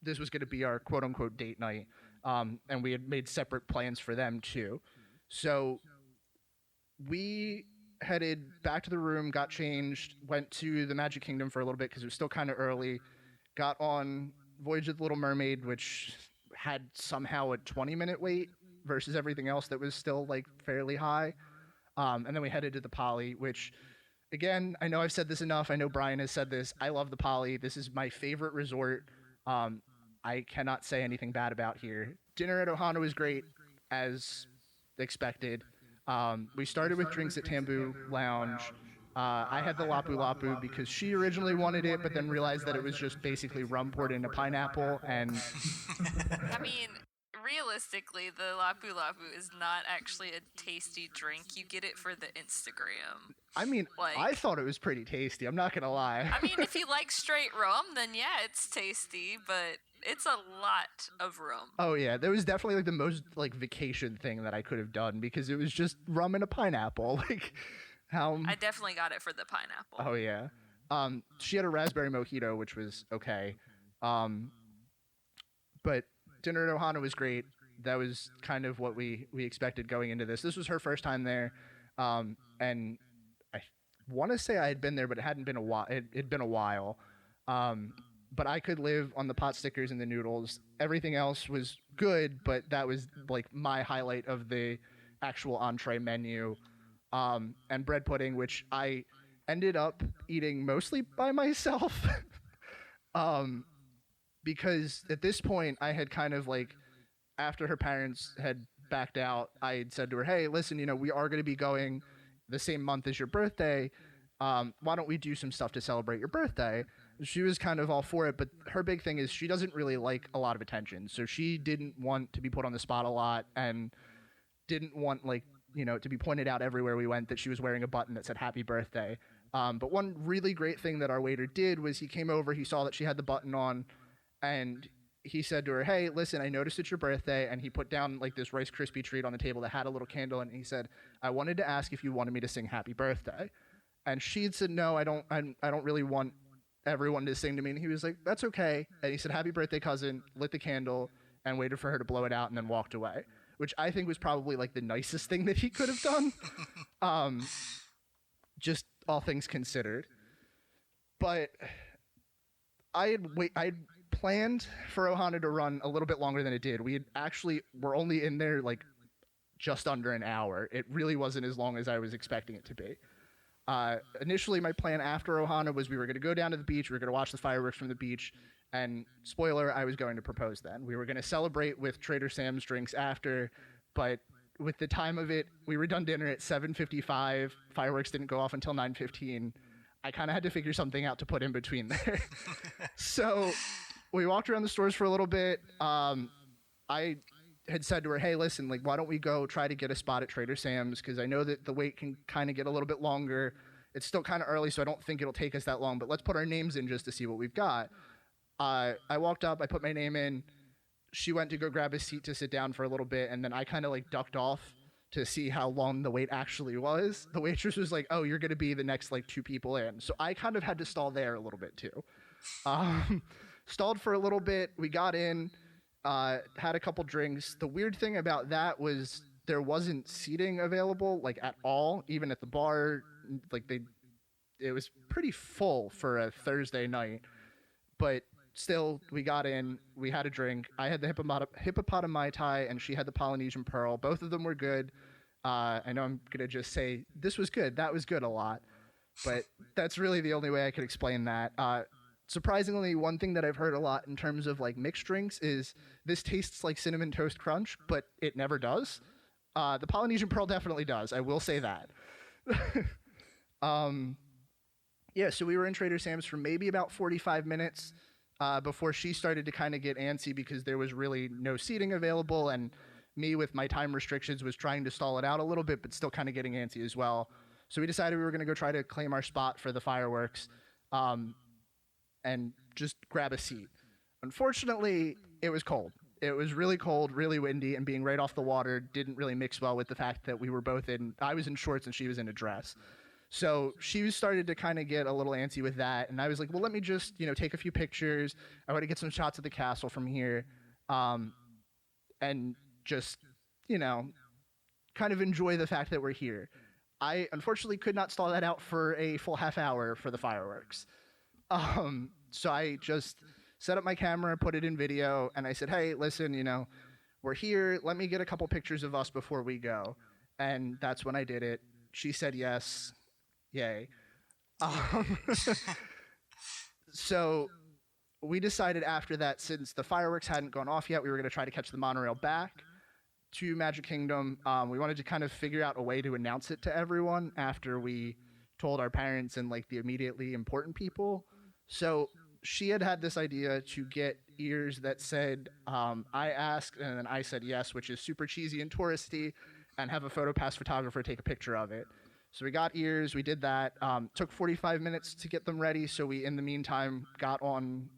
This was going to be our quote-unquote date night, and we had made separate plans for them, too. So we headed back to the room, got changed, went to the Magic Kingdom for a little bit because it was still kind of early, got on Voyage of the Little Mermaid, which had somehow a 20-minute wait versus everything else that was still like fairly high. And then we headed to the Poly, which, again, I know I've said this enough. I know Brian has said this. I love the Poly. This is my favorite resort. I cannot say anything bad about here. Dinner at Ohana was great, as expected. We started with drinks at Tambu Lounge. I had the Lapu Lapu because she originally wanted it, but then realized that it was just basically rum poured into pineapple. And
I mean, realistically, the Lapu Lapu is not actually a tasty drink. You get it for the Instagram.
I mean,
Like-
I thought it was pretty tasty. I'm not gonna lie.
I mean, if you like straight rum, then yeah, it's tasty, but it's a lot of rum.
Oh yeah, that was definitely like the most like vacation thing that I could have done because it was just rum and a pineapple. Like how?
I definitely got it for the pineapple.
Oh yeah. She had a raspberry mojito, which was okay. But dinner at Ohana was great. That was kind of what we expected going into this. This was her first time there, and I want to say I had been there, but it hadn't been a while. It'd been a while. But I could live on the pot stickers and the noodles. Everything else was good, but that was like my highlight of the actual entree menu. And bread pudding, which I ended up eating mostly by myself. Because at this point I had kind of like, after her parents had backed out, I had said to her, hey, listen, we are going to be going the same month as your birthday. Why don't we do some stuff to celebrate your birthday? She was kind of all for it, but her big thing is she doesn't really like a lot of attention. So she didn't want to be put on the spot a lot and didn't want to be pointed out everywhere we went that she was wearing a button that said happy birthday. But one really great thing that our waiter did was he came over, he saw that she had the button on, and he said to her, hey, listen, I noticed it's your birthday. And he put down like this Rice Krispie treat on the table that had a little candle. And he said, I wanted to ask if you wanted me to sing happy birthday. And she had said, no, I don't really want everyone to sing to me, and he was like, "That's okay." And he said, "Happy birthday, cousin," lit the candle, and waited for her to blow it out, and then walked away, which I think was probably like the nicest thing that he could have done. Just all things considered. But I had planned for Ohana to run a little bit longer than it did. We had actually were only in there like just under an hour. It really wasn't as long as I was expecting it to be. Initially, my plan after Ohana was we were going to go down to the beach, we were going to watch the fireworks from the beach, and spoiler, I was going to propose then. We were going to celebrate with Trader Sam's drinks after, but with the time of it, we were done dinner at 7:55. Fireworks didn't go off until 9:15. I kind of had to figure something out to put in between there. So we walked around the stores for a little bit. I had said to her, "Hey, listen, like, why don't we go try to get a spot at Trader Sam's? Because I know that the wait can kind of get a little bit longer. It's still kind of early, so I don't think it'll take us that long. But let's put our names in just to see what we've got." I walked up, I put my name in. She went to go grab a seat to sit down for a little bit, and then I kind of like ducked off to see how long the wait actually was. The waitress was like, "Oh, you're going to be the next like 2 people in." So I kind of had to stall there a little bit too. Stalled for a little bit. We got in, had a couple drinks. The weird thing about that was there wasn't seating available like at all, even at the bar. Like it was pretty full for a Thursday night, but still, we got in, we had a drink. I had the hippopotam Mai Tai, and she had the Polynesian Pearl. Both of them were good. I know I'm going to just say, this was good, that was good a lot. But that's really the only way I could explain that. Surprisingly, one thing that I've heard a lot in terms of like mixed drinks is this tastes like Cinnamon Toast Crunch, but it never does. The Polynesian Pearl definitely does, I will say that. Yeah, so we were in Trader Sam's for maybe about 45 minutes. Before she started to kind of get antsy because there was really no seating available, and me with my time restrictions was trying to stall it out a little bit, but still kind of getting antsy as well. So we decided we were going to go try to claim our spot for the fireworks, and just grab a seat. Unfortunately, it was cold. It was really cold, really windy, and being right off the water didn't really mix well with the fact that we were both I was in shorts and she was in a dress. So she started to kind of get a little antsy with that, and I was like, well, let me just, take a few pictures. I want to get some shots of the castle from here, and just, kind of enjoy the fact that we're here. I unfortunately could not stall that out for a full half hour for the fireworks. So I just set up my camera, put it in video, and I said, hey, listen, we're here. Let me get a couple pictures of us before we go. And that's when I did it. She said yes. Yay. So we decided after that, since the fireworks hadn't gone off yet, we were going to try to catch the monorail back to Magic Kingdom. We wanted to kind of figure out a way to announce it to everyone after we told our parents and like the immediately important people. So she had this idea to get ears that said, I asked, and then I said yes, which is super cheesy and touristy, and have a PhotoPass photographer take a picture of it. So we got ears, we did that. Took 45 minutes to get them ready, so we, in the meantime, got on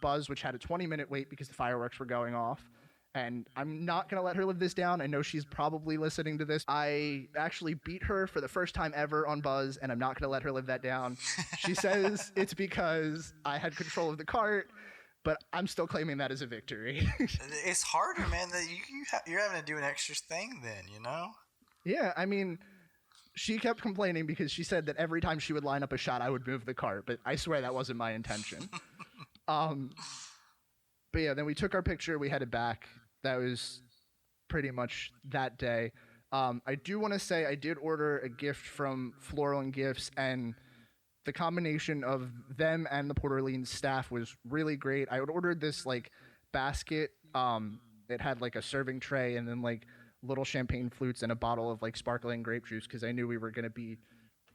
Buzz, which had a 20-minute wait because the fireworks were going off. And I'm not going to let her live this down. I know she's probably listening to this. I actually beat her for the first time ever on Buzz, and I'm not going to let her live that down. She says it's because I had control of the cart, but I'm still claiming that as a victory.
It's harder, man. That you're having to do an extra thing then,
Yeah, I mean, she kept complaining because she said that every time she would line up a shot, I would move the cart, but I swear that wasn't my intention. But yeah, then we took our picture, we headed back. That was pretty much that day. I do want to say I did order a gift from Floral and Gifts, and the combination of them and the Port Orleans staff was really great. I had ordered this like basket. It had like a serving tray and then like little champagne flutes and a bottle of like sparkling grape juice because I knew we were going to be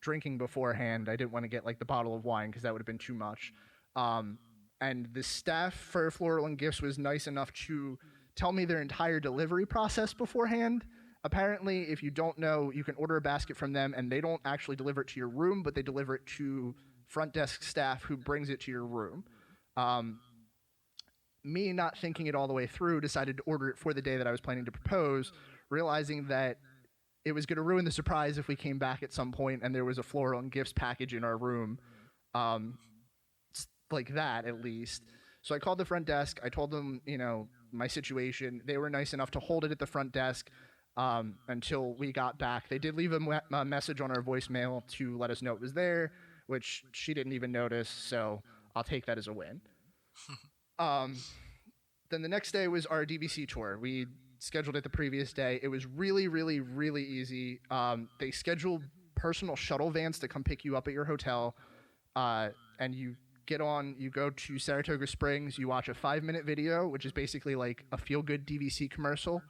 drinking beforehand. I didn't want to get like the bottle of wine because that would have been too much. And the staff for Floral and Gifts was nice enough to tell me their entire delivery process beforehand. Apparently, if you don't know, you can order a basket from them and they don't actually deliver it to your room, but they deliver it to front desk staff who brings it to your room. Me not thinking it all the way through, decided to order it for the day that I was planning to propose, realizing that it was going to ruin the surprise if we came back at some point and there was a Floral and Gifts package in our room. like that at least. So I called the front desk. I told them, my situation. They were nice enough to hold it at the front desk until we got back. They did leave a message on our voicemail to let us know it was there, which she didn't even notice, so I'll take that as a win. Then the next day was our DVC tour. We scheduled it the previous day. It was really, really, really easy. They scheduled personal shuttle vans to come pick you up at your hotel, and you go to Saratoga Springs, you watch a 5-minute video, which is basically like a feel-good DVC commercial.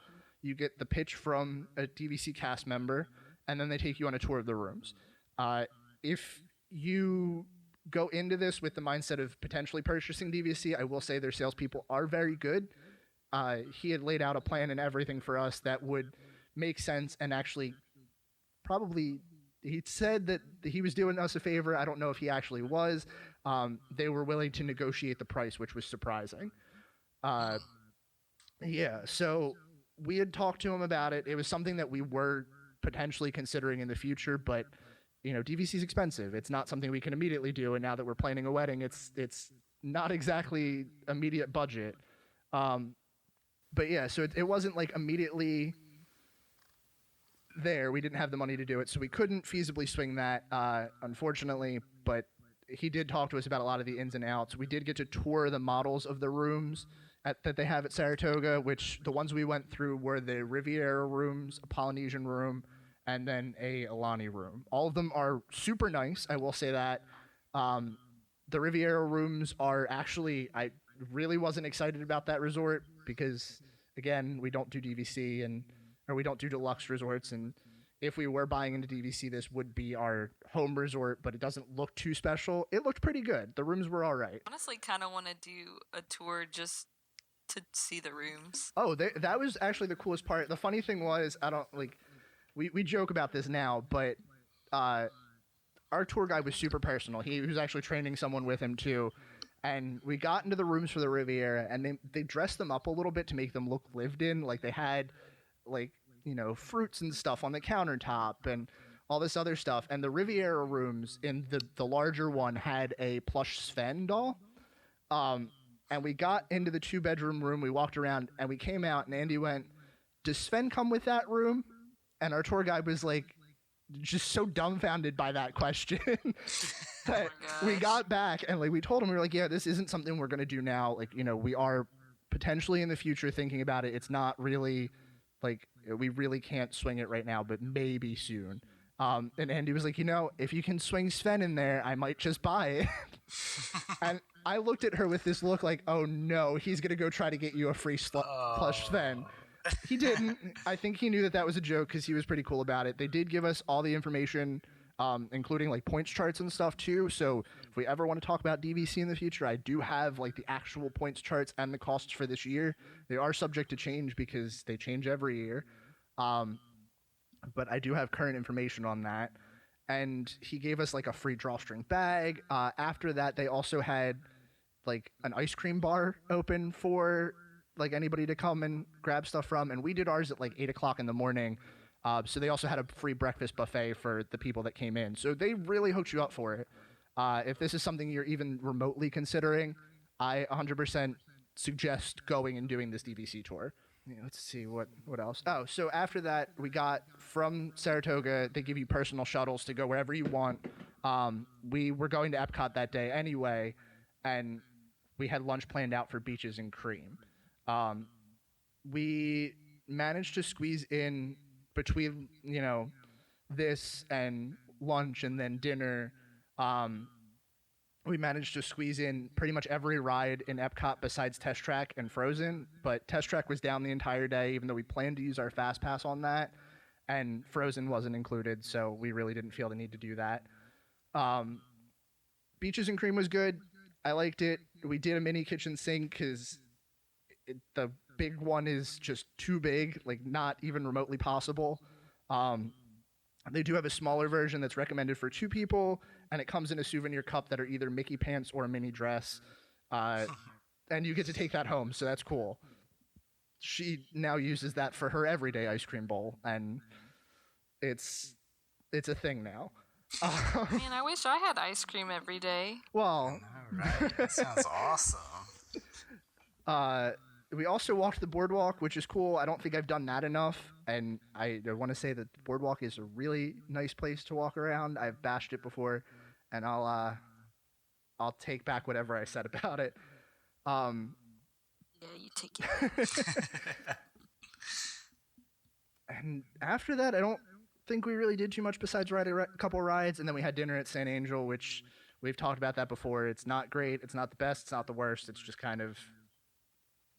You get the pitch from a DVC cast member, and then they take you on a tour of the rooms. If you go into this with the mindset of potentially purchasing DVC, I will say their salespeople are very good. He had laid out a plan and everything for us that would make sense, and actually probably he said that he was doing us a favor. I don't know if he actually was. They were willing to negotiate the price, which was surprising. So we had talked to him about it. It was something that we were potentially considering in the future, but DVC is expensive. It's not something we can immediately do. And now that we're planning a wedding, it's not exactly immediate budget. So it wasn't like immediately there. We didn't have the money to do it, so we couldn't feasibly swing that, unfortunately. But he did talk to us about a lot of the ins and outs. We did get to tour the models of the rooms that they have at Saratoga, which the ones we went through were the Riviera rooms, a Polynesian room, and then a Alani room. All of them are super nice, I will say that. The Riviera rooms are actually, I really wasn't excited about that resort because, again, we don't do DVC or we don't do deluxe resorts, and if we were buying into DVC, this would be our home resort, but it doesn't look too special. It looked pretty good. The rooms were all right.
Honestly, kind of want to do a tour just to see the rooms.
Oh, that was actually the coolest part. The funny thing was, we joke about this now, but our tour guide was super personal. He was actually training someone with him too. And we got into the rooms for the Riviera, and they dressed them up a little bit to make them look lived in. Like they had fruits and stuff on the countertop and all this other stuff. And the Riviera rooms in the larger one had a plush Sven doll. And we got into the 2-bedroom room, we walked around, and we came out, and Andy went, "Does Sven come with that room?" And our tour guide was like, just so dumbfounded by that question that we got back and we told him, we were like, yeah, this isn't something we're going to do now. We are potentially in the future thinking about it. It's not really we really can't swing it right now, but maybe soon. And Andy was like, if you can swing Sven in there, I might just buy it. And I looked at her with this look like, oh no, he's going to go try to get you a free plush Sven. He didn't. I think he knew that was a joke because he was pretty cool about it. They did give us all the information, including points charts and stuff too. So if we ever want to talk about DVC in the future, I do have the actual points charts and the costs for this year. They are subject to change because they change every year. But I do have current information on that. And he gave us a free drawstring bag. After that, they also had an ice cream bar open for anybody to come and grab stuff from, and we did ours at 8 o'clock in the morning. So they also had a free breakfast buffet for the people that came in. So they really hooked you up for it. If this is something you're even remotely considering, I 100% suggest going and doing this DVC tour. Let's see what else. Oh, so after that, we got from Saratoga, they give you personal shuttles to go wherever you want. We were going to Epcot that day anyway, and we had lunch planned out for Beaches and Cream. We managed to squeeze in between, this and lunch and then dinner. We managed to squeeze in pretty much every ride in Epcot besides Test Track and Frozen, but Test Track was down the entire day, even though we planned to use our Fast Pass on that, and Frozen wasn't included, so we really didn't feel the need to do that. Beaches and Cream was good. I liked it. We did a mini kitchen sink because the big one is just too big, not even remotely possible. They do have a smaller version that's recommended for 2 people, and it comes in a souvenir cup that are either Mickey pants or a mini dress. And you get to take that home, so that's cool. She now uses that for her everyday ice cream bowl, and it's a thing now.
Man, I wish I had ice cream every day.
Well,
right. That sounds awesome.
We also walked the boardwalk, which is cool. I don't think I've done that enough, and I want to say that the boardwalk is a really nice place to walk around. I've bashed it before, and I'll take back whatever I said about it.
Yeah, you take it.
And after that, I don't think we really did too much besides ride a couple rides, and then we had dinner at San Angel, which we've talked about that before. It's not great. It's not the best. It's not the worst. It's just kind of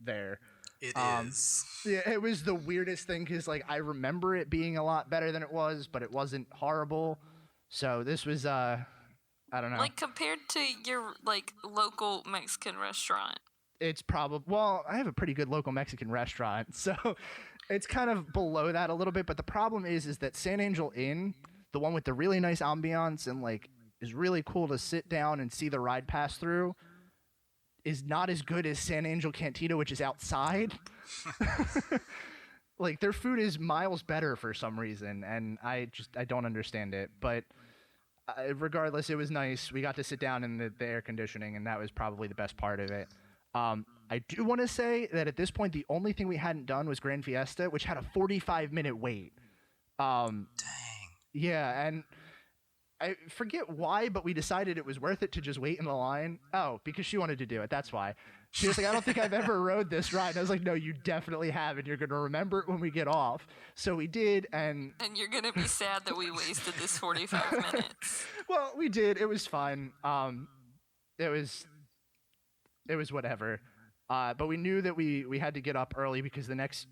there.
It is.
Yeah, it was the weirdest thing because like I remember it being a lot better than it was, but it wasn't horrible. So this was I don't know.
Like compared to your like local Mexican restaurant.
It's probably, well, I have a pretty good local Mexican restaurant, so it's kind of below that a little bit. But the problem is that San Angel Inn, the one with the really nice ambiance and like is really cool to sit down and see the ride pass through, is not as good as San Angel Cantina, which is outside. Like their food is miles better for some reason, and I don't understand it. But regardless, it was nice. We got to sit down in the air conditioning, and that was probably the best part of it. I do want to say that at this point, the only thing we hadn't done was Grand Fiesta, which had a 45-minute wait.
Dang.
Yeah, and I forget why, but we decided it was worth it to just wait in the line. Oh, because she wanted to do it. That's why. She was like, I don't think I've ever rode this ride. And I was like, no, you definitely have, and you're going to remember it when we get off. So we did, and
And you're gonna be sad that we wasted this 45 minutes.
well, we did. It was fun. It was whatever. But we knew that we had to get up early because the next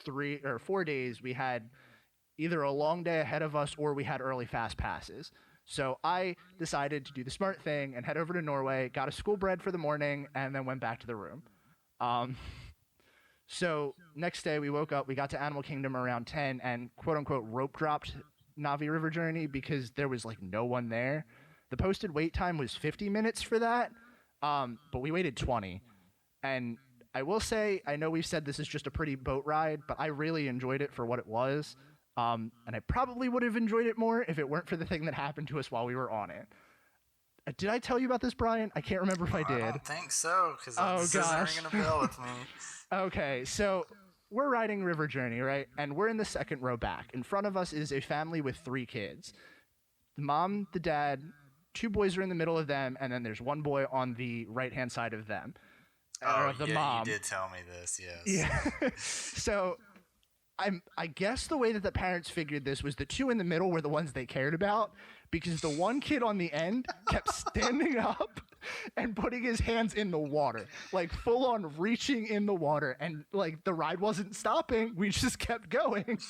3 or 4 days we had either a long day ahead of us or we had early fast passes. So I decided to do the smart thing and head over to Norway, got a school bread for the morning, and then went back to the room. So next day we woke up, we got to Animal Kingdom around 10 and quote unquote rope dropped Navi River Journey because there was like no one there. The posted wait time was 50 minutes for that. But we waited 20. And I will say, I know we've said this is just a pretty boat ride, but I really enjoyed it for what it was. And I probably would have enjoyed it more if it weren't for the thing that happened to us while we were on it. Did I tell you about this, Brian? I can't remember if I
I
did.
don't think so, because
Oh,
this
gosh.
isn't ringing a bell with me.
Okay, so we're riding River Journey, right? And we're in the second row back. In front of us is a family with 3 kids. The mom, the dad, 2 boys are in the middle of them, and then there's 1 boy on the right-hand side of them. Or
Oh,
of the
yeah,
mom.
you did tell me this, yes.
Yeah. So I guess the way that the parents figured this was the 2 in the middle were the ones they cared about because the 1 kid on the end kept standing up and putting his hands in the water, like full on reaching in the water, and like the ride wasn't stopping. We just kept going.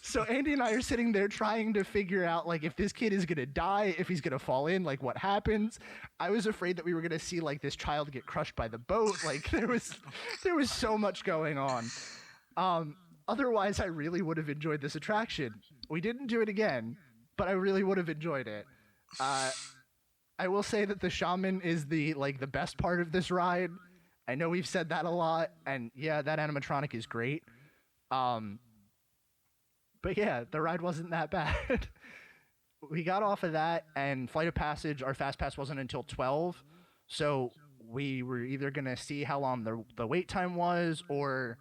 So Andy and I are sitting there trying to figure out like if this kid is going to die, if he's going to fall in, like what happens. I was afraid that we were going to see like this child get crushed by the boat. Like there was so much going on. Otherwise, I really would have enjoyed this attraction. We didn't do it again, but I really would have enjoyed it. I will say that the shaman is the best part of this ride. I know we've said that a lot, and yeah, that animatronic is great. But yeah, the ride wasn't that bad. We got off of that, and Flight of Passage, our fast pass wasn't until 12, so we were either gonna see how long the wait time was, or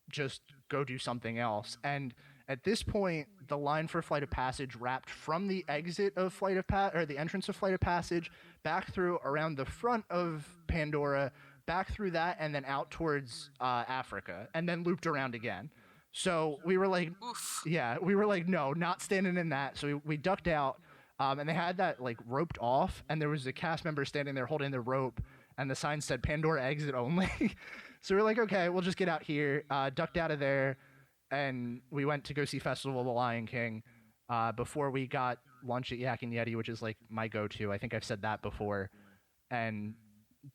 just go do something else. And at this point, the line for Flight of Passage wrapped from the exit of the entrance of Flight of Passage back through around the front of Pandora, back through that, and then out towards Africa, and then looped around again. So we were like,
Oof.
yeah, we were like, no, not standing in that. So we ducked out, and they had that like roped off, and there was a cast member standing there holding the rope, and the sign said Pandora exit only. So we're like, okay, we'll just get out here, ducked out of there, and we went to go see Festival of the Lion King before we got lunch at Yak and Yeti, which is like my go-to. I think I've said that before, and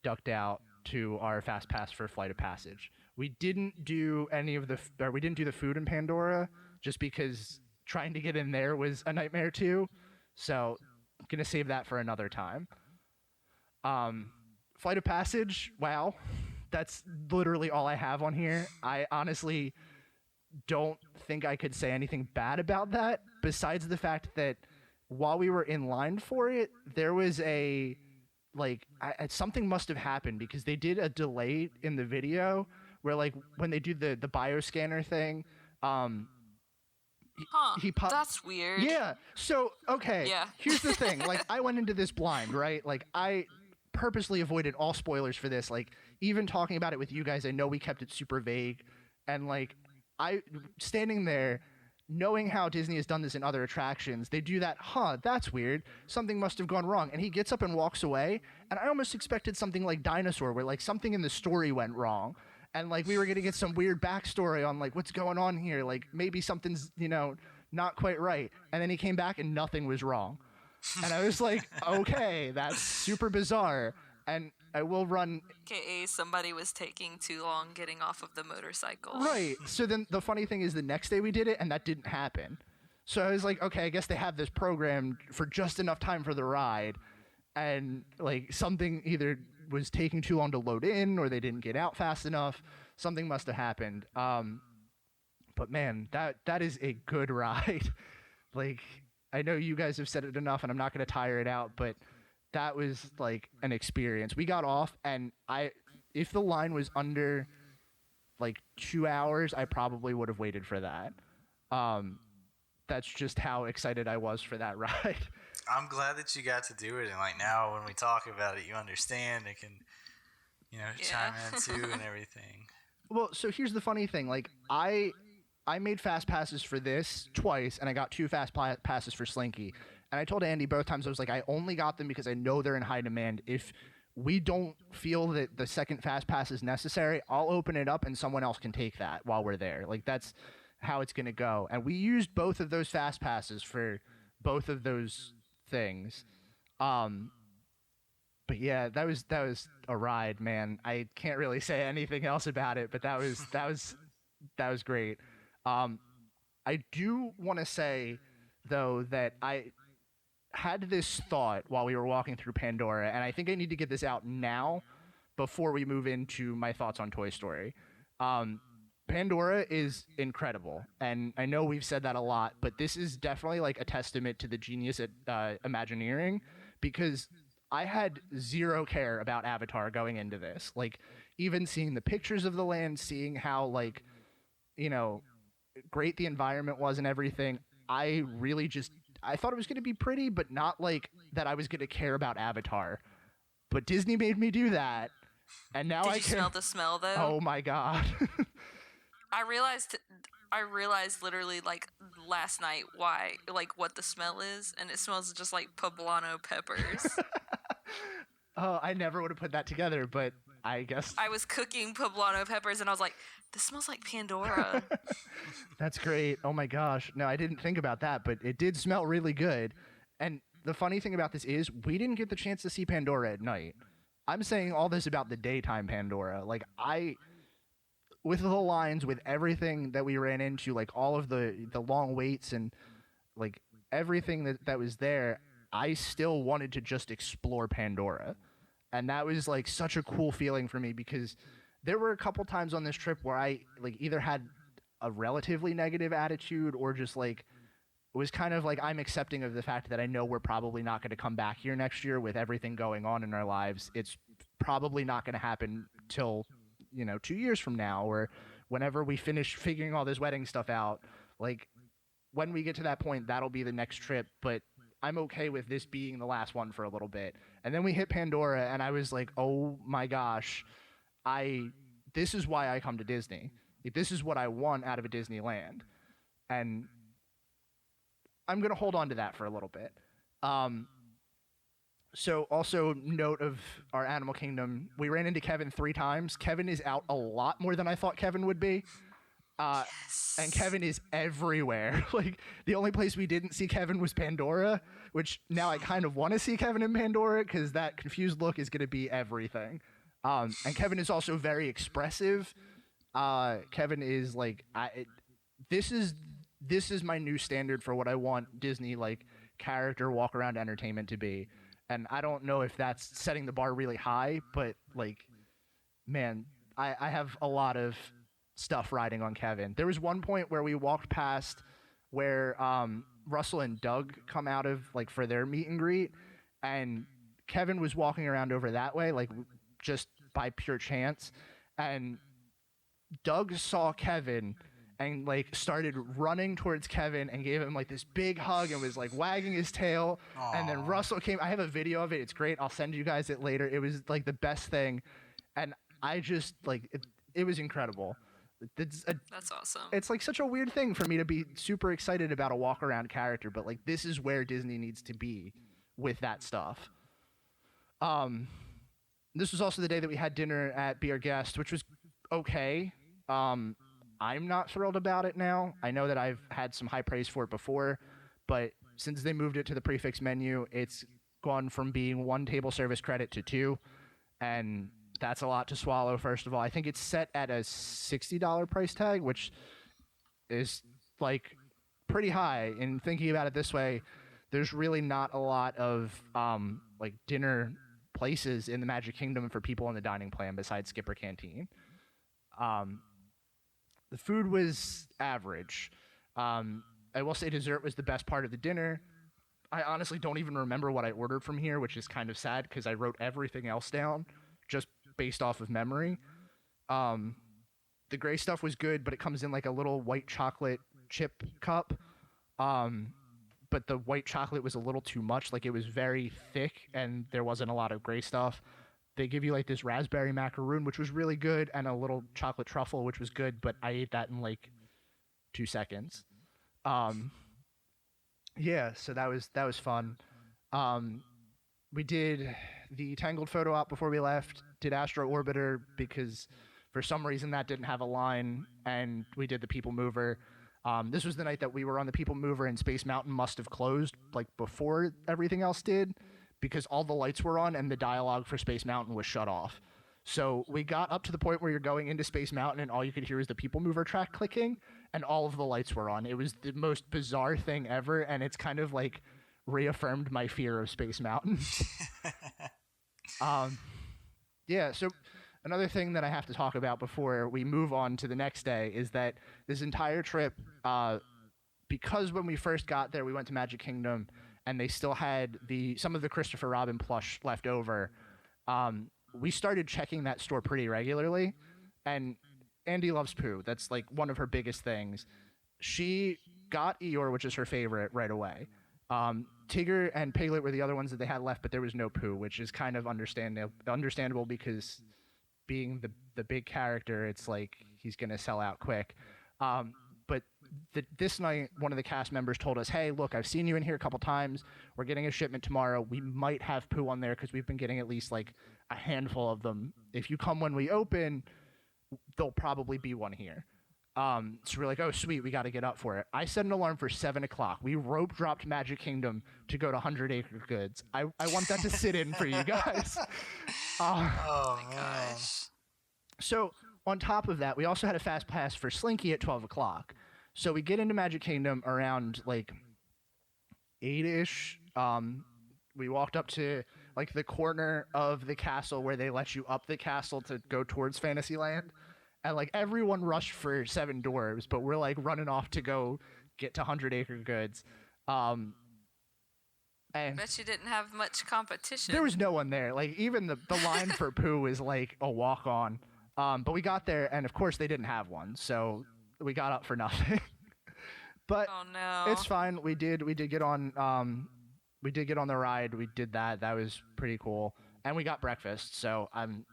ducked out to our fast pass for Flight of Passage. We didn't do we didn't do the food in Pandora just because trying to get in there was a nightmare too. So I'm gonna save that for another time. Flight of Passage, wow. That's literally all I have on here. I honestly don't think I could say anything bad about that, besides the fact that while we were in line for it, there was a like something must have happened because they did a delay in the video where like when they do the bioscanner thing,
Huh.
he pop-
That's weird.
yeah. So okay.
Yeah.
Here's the thing. Like I went into this blind, right? Like I purposely avoided all spoilers for this. Like even talking about it with you guys, I know we kept it super vague, and like I standing there. Knowing how Disney has done this in other attractions, they do that, that's weird. Something must have gone wrong. And he gets up and walks away. And I almost expected something like Dinosaur, where like something in the story went wrong. And like we were going to get some weird backstory on like what's going on here. Like maybe something's, not quite right. And then he came back and nothing was wrong. And I was like, okay, that's super bizarre. And I will run.
AKA somebody was taking too long getting off of the motorcycle.
Right. So then the funny thing is the next day we did it and that didn't happen. So I was like, okay, I guess they have this programmed for just enough time for the ride. And like something either was taking too long to load in or they didn't get out fast enough. Something must have happened. But man, that is a good ride. Like I know you guys have said it enough and I'm not going to tire it out, but that was like an experience. We got off and if the line was under like 2 hours, I probably would have waited for that. That's just how excited I was for that ride.
I'm glad that you got to do it, and like now when we talk about it, you understand and can, chime in too and everything.
Well, so here's the funny thing. Like I made fast passes for this twice, and I got 2 fast passes for Slinky. And I told Andy both times, I was like, I only got them because I know they're in high demand. If we don't feel that the second fast pass is necessary, I'll open it up and someone else can take that while we're there. Like that's how it's going to go. And we used both of those fast passes for both of those things. But yeah, that was a ride, man. I can't really say anything else about it, but that was great. I do want to say though that I had this thought while we were walking through Pandora, and I think I need to get this out now before we move into my thoughts on Toy Story. Pandora is incredible, and I know we've said that a lot, but this is definitely like a testament to the genius at Imagineering, because I had zero care about Avatar going into this. Like, even seeing the pictures of the land, seeing how, like, great the environment was and everything, I really I thought it was going to be pretty, but not like that I was going to care about Avatar. But Disney made me do that, and now I care.
Did you smell the smell, though?
Oh, my God.
I realized literally like last night what the smell is, and it smells just like poblano peppers.
Oh, I never would have put that together, but I guess
I was cooking poblano peppers, and I was like, this smells like Pandora.
That's great. Oh my gosh. No, I didn't think about that, but it did smell really good. And the funny thing about this is we didn't get the chance to see Pandora at night. I'm saying all this about the daytime Pandora. Like with the lines, with everything that we ran into, like all of the long waits and like everything that was there, I still wanted to just explore Pandora. And that was like such a cool feeling for me, because there were a couple times on this trip where I like either had a relatively negative attitude or just like was kind of like, I'm accepting of the fact that I know we're probably not going to come back here next year with everything going on in our lives. It's probably not going to happen till 2 years from now, or whenever we finish figuring all this wedding stuff out. Like when we get to that point, that'll be the next trip. But I'm okay with this being the last one for a little bit. And then we hit Pandora, and I was like, oh my gosh, this is why I come to Disney. Like, this is what I want out of a Disneyland. And I'm going to hold on to that for a little bit. So also note of our Animal Kingdom, we ran into Kevin 3 times. Kevin is out a lot more than I thought Kevin would be.
Yes.
And Kevin is everywhere. Like, the only place we didn't see Kevin was Pandora, which now I kind of want to see Kevin in Pandora, because that confused look is going to be everything. And Kevin is also very expressive. Kevin is like, this is my new standard for what I want Disney like character walk around entertainment to be. And I don't know if that's setting the bar really high, but like, man, I have a lot of stuff riding on Kevin. There was one point where we walked past where Russell and Doug come out of like for their meet and greet, and Kevin was walking around over that way, like just by pure chance, and Doug saw Kevin and like started running towards Kevin and gave him like this big hug and was like wagging his tail. And then Russell came. I have a video of it. It's great. I'll send you guys it later. It was like the best thing, and I just like it was incredible.
That's awesome.
It's like such a weird thing for me to be super excited about a walk around character, but like this is where Disney needs to be with that stuff. This was also the day that we had dinner at Be Our Guest, which was okay. I'm not thrilled about it now. I know that I've had some high praise for it before, but since they moved it to the prefix menu, it's gone from being 1 table service credit to 2, and that's a lot to swallow, first of all. I think it's set at a $60 price tag, which is like pretty high. And thinking about it this way, there's really not a lot of like dinner places in the Magic Kingdom for people on the dining plan besides Skipper Canteen. The food was average. I will say dessert was the best part of the dinner. I honestly don't even remember what I ordered from here, which is kind of sad because I wrote everything else down just based off of memory. The gray stuff was good, but it comes in like a little white chocolate chip cup. But the white chocolate was a little too much. Like it was very thick and there wasn't a lot of gray stuff. They give you like this raspberry macaroon, which was really good, and a little chocolate truffle, which was good, but I ate that in like 2 seconds. Yeah, so that was fun. We did the Tangled photo op before we left, did Astro Orbiter because for some reason that didn't have a line, and we did the People Mover. This was the night that we were on the People Mover, and Space Mountain must have closed like before everything else did, because all the lights were on and the dialogue for Space Mountain was shut off. So we got up to the point where you're going into Space Mountain and all you could hear was the People Mover track clicking and all of the lights were on. It was the most bizarre thing ever, and it's kind of like reaffirmed my fear of Space Mountain. Yeah, so another thing that I have to talk about before we move on to the next day is that this entire trip, because when we first got there, we went to Magic Kingdom and they still had some of the Christopher Robin plush left over. We started checking that store pretty regularly, and Andy loves Pooh. That's like one of her biggest things. She got Eeyore, which is her favorite, right away. Tigger and Piglet were the other ones that they had left, but there was no Pooh, which is kind of understandable because being the big character, it's like he's going to sell out quick. But this night, one of the cast members told us, hey, look, I've seen you in here a couple times. We're getting a shipment tomorrow. We might have Pooh on there because we've been getting at least like a handful of them. If you come when we open, there'll probably be one here. So we're like, oh, sweet, we got to get up for it. I set an alarm for 7 o'clock. We rope dropped Magic Kingdom to go to 100 Acre Goods. I want that to sit in for you guys.
Oh my gosh.
So on top of that, we also had a fast pass for Slinky at 12 o'clock. So we get into Magic Kingdom around like 8-ish. We walked up to like the corner of the castle where they let you up the castle to go towards Fantasyland. And like everyone rushed for Seven Dwarfs, but we're like running off to go get to 100 Acre Goods. And
Bet you didn't have much competition.
there was no one there. Like even the line for Pooh was like a walk on. But we got there, and of course they didn't have one, so we got up for nothing. But
Oh no.
it's fine. We did get on the ride. We did that. That was pretty cool. And we got breakfast, so I'm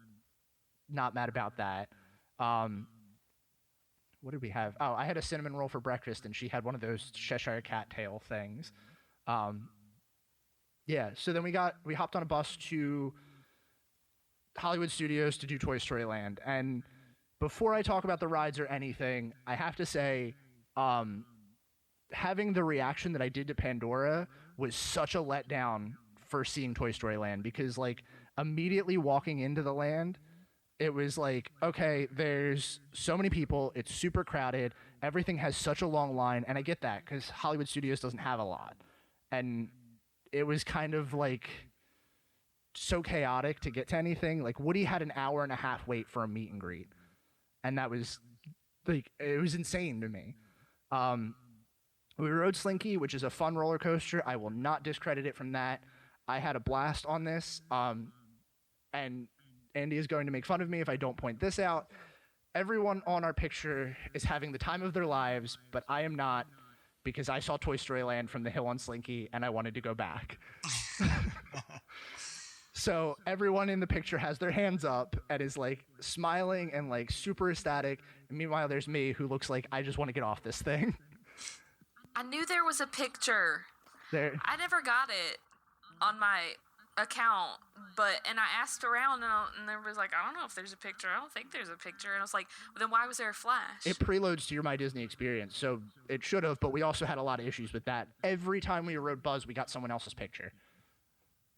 not mad about that. What did we have? Oh, I had a cinnamon roll for breakfast, and she had one of those Cheshire cat tail things. Yeah, so then we hopped on a bus to Hollywood Studios to do Toy Story Land. And before I talk about the rides or anything, I have to say, having the reaction that I did to Pandora was such a letdown for seeing Toy Story Land, because like immediately walking into the land, it was like, okay, there's so many people, it's super crowded, everything has such a long line, and I get that because Hollywood Studios doesn't have a lot. And it was kind of like so chaotic to get to anything. Like Woody had an hour and a half wait for a meet and greet, and that was like, it was insane to me. We rode Slinky, which is a fun roller coaster. I will not discredit it from that. I had a blast on this, and Andy is going to make fun of me if I don't point this out. Everyone on our picture is having the time of their lives, but I am not, because I saw Toy Story Land from the hill on Slinky, and I wanted to go back. So everyone in the picture has their hands up and is like smiling and like super ecstatic. And meanwhile, there's me who looks like I just want to get off this thing.
I knew there was a picture.
There,
I never got it on my account, and I asked around, and there was like, I don't know if there's a picture. I don't think there's a picture. And I was like, well, then why was there a flash?
it preloads to your My Disney experience, so it should have, but we also had a lot of issues with that. Every time we rode Buzz, we got someone else's picture.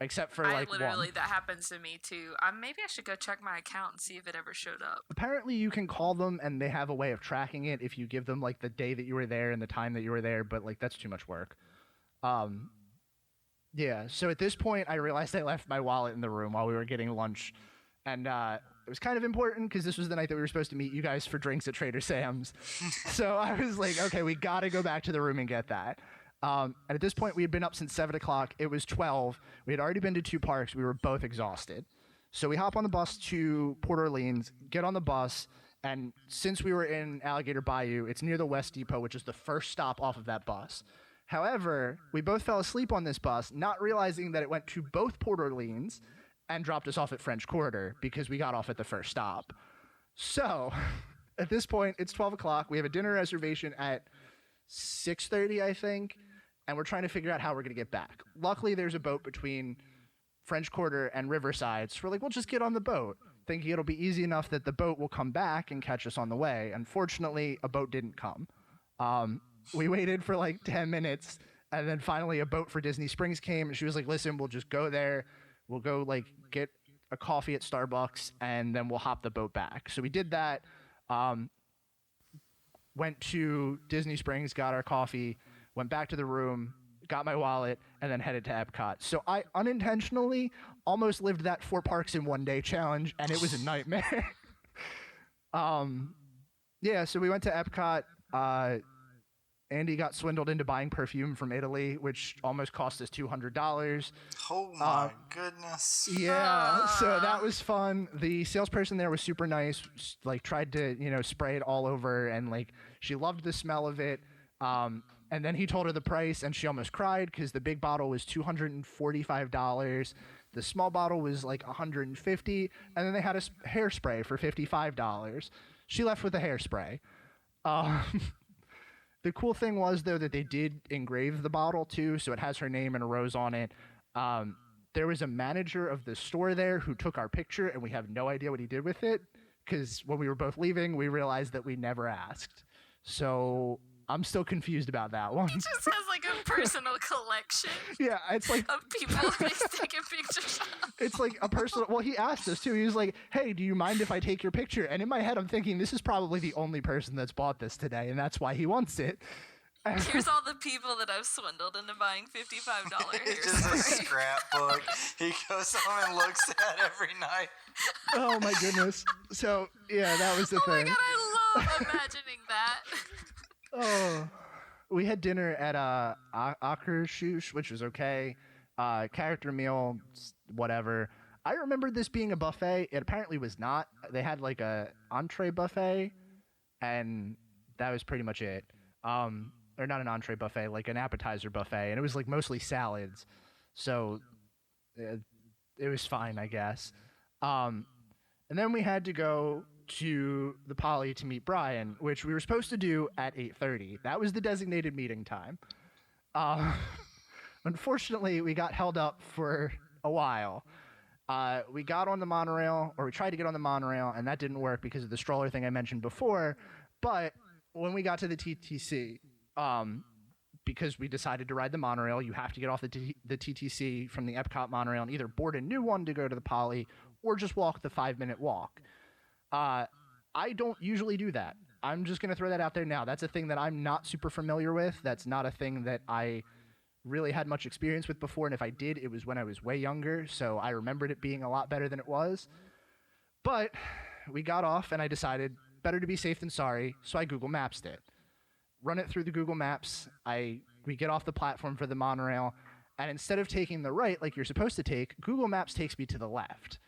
Except for like
literally,
one.
that happens to me too. Maybe I should go check my account and see if it ever showed up.
Apparently you can call them and they have a way of tracking it if you give them like the day that you were there and the time that you were there, but like that's too much work. Yeah, so at this point I realized I left my wallet in the room while we were getting lunch, and it was kind of important because this was the night that we were supposed to meet you guys for drinks at Trader Sam's. So I was like, okay, we gotta go back to the room and get that. And at this point, we had been up since 7 o'clock. It was 12. We had already been to 2 parks. We were both exhausted. So we hop on the bus to Port Orleans, get on the bus, and since we were in Alligator Bayou, it's near the West Depot, which is the first stop off of that bus. However, we both fell asleep on this bus, not realizing that it went to both Port Orleans and dropped us off at French Quarter because we got off at the first stop. So at this point, it's 12 o'clock. We have a dinner reservation at 6:30, I think. And we're trying to figure out how we're going to get back. Luckily, there's a boat between French Quarter and Riverside, so we're like, we'll just get on the boat, thinking it'll be easy enough that the boat will come back and catch us on the way. Unfortunately, a boat didn't come. We waited for like 10 minutes, and then finally a boat for Disney Springs came, and she was like, listen, we'll just go there. We'll go like get a coffee at Starbucks, and then we'll hop the boat back. So we did that, went to Disney Springs, got our coffee, went back to the room, got my wallet, and then headed to Epcot. So I unintentionally almost lived that 4 parks in one day challenge, and it was a nightmare. Yeah, so we went to Epcot. Andy got swindled into buying perfume from Italy, which almost cost us $200.
Oh my goodness.
Yeah, so that was fun. The salesperson there was super nice, like tried to, spray it all over, and like she loved the smell of it. And then he told her the price, and she almost cried because the big bottle was $245. The small bottle was like $150, and then they had a hairspray for $55. She left with the hairspray. The cool thing was, though, that they did engrave the bottle, too, so it has her name and a rose on it. There was a manager of the store there who took our picture, and we have no idea what he did with it, because when we were both leaving, we realized that we never asked. So I'm still confused about that one.
He just has like a personal collection.
Yeah, it's like
of people that he's taking pictures of.
It's like a personal. Well, he asked us too. He was like, "Hey, do you mind if I take your picture?" And in my head, I'm thinking this is probably the only person that's bought this today, and that's why he wants it.
Here's all the people that I've swindled into buying $55
It's just a scrapbook he goes home and looks at every night.
Oh my goodness! So yeah, that was the
Oh my
thing.
god, I love imagining that.
Oh, we had dinner at Akershus, which was okay. Character meal, whatever. I remember this being a buffet. It apparently was not. They had like a entree buffet, and that was pretty much it. Or not an entree buffet, like an appetizer buffet, and it was like mostly salads. So it was fine, I guess. And then we had to go to the Poly to meet Brian, which we were supposed to do at 8:30. That was the designated meeting time. Unfortunately, we got held up for a while. We got on the monorail, or we tried to get on the monorail, and that didn't work because of the stroller thing I mentioned before. But when we got to the TTC, because we decided to ride the monorail, you have to get off the TTC from the Epcot monorail and either board a new one to go to the Poly or just walk the 5-minute walk. I don't usually do that. I'm just going to throw that out there now. That's a thing that I'm not super familiar with. That's not a thing that I really had much experience with before, and if I did, it was when I was way younger, so I remembered it being a lot better than it was. But we got off, and I decided better to be safe than sorry, so I Google Maps'd it. Run it through the Google Maps. We get off the platform for the monorail, And instead of taking the right like you're supposed to take, Google Maps takes me to the left.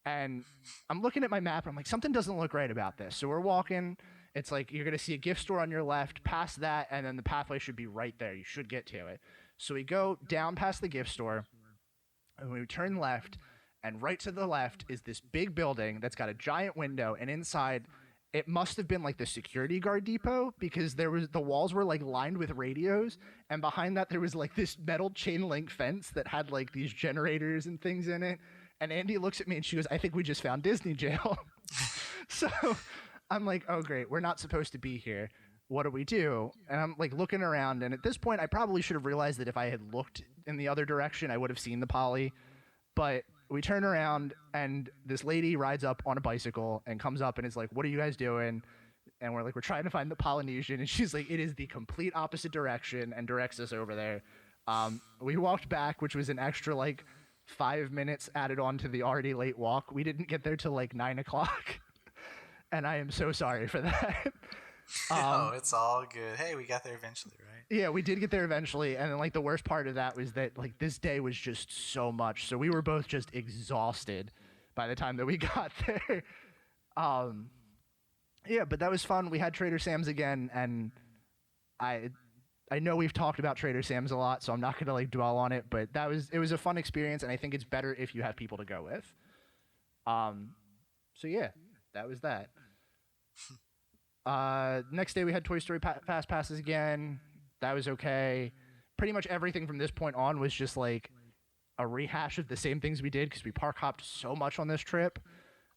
And I'm looking at my map, and I'm like, something doesn't look right about this. So we're walking. It's like you're going to see a gift store on your left, past that, and then the pathway should be right there. You should get to it. So we go down past the gift store, and we turn left, and right to the left is this big building that's got a giant window, and inside it must have been like the security guard depot, because the walls were like lined with radios, and behind that there was like this metal chain link fence that had like these generators and things in it. And Andy looks at me and she goes, "I think we just found Disney jail." So I'm like, "Oh great, we're not supposed to be here. What do we do?" And I'm like looking around, and at this point I probably should have realized that if I had looked in the other direction I would have seen the Poly. But we turn around, and this lady rides up on a bicycle and comes up and is like, "What are you guys doing?" And we're like, "We're trying to find the Polynesian." And she's like, "It is the complete opposite direction," and directs us over there. We walked back, which was an extra like 5 minutes added on to the already late walk. We didn't get there till like 9 o'clock. And I am so sorry for that.
No, it's all good. Hey, we got there eventually, right?
Yeah, we did get there eventually, and then like the worst part of that was that like this day was just so much. So we were both just exhausted by the time that we got there. Yeah, but that was fun. We had Trader Sam's again, and I know we've talked about Trader Sam's a lot, so I'm not gonna like dwell on it, but it was a fun experience, and I think it's better if you have people to go with. So yeah, that was that. Next day we had Toy Story Fast Passes again. That was okay. Pretty much everything from this point on was just like a rehash of the same things we did because we park hopped so much on this trip.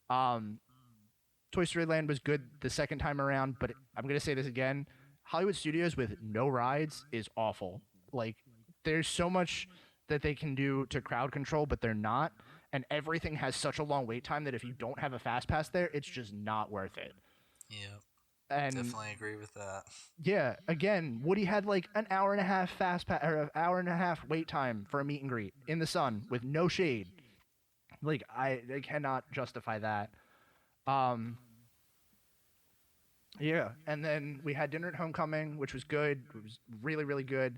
Toy Story Land was good the second time around, but I'm gonna say this again. Hollywood Studios with no rides is awful. Like, there's so much that they can do to crowd control, but they're not. And everything has such a long wait time that if you don't have a fast pass there, it's just not worth it.
Yeah,
And
definitely agree with that.
yeah, again, Woody had like an hour and a half fast pass or an hour and a half wait time for a meet and greet in the sun with no shade. Like, I cannot justify that. Yeah, and then we had dinner at Homecoming, which was good. It was really, really good.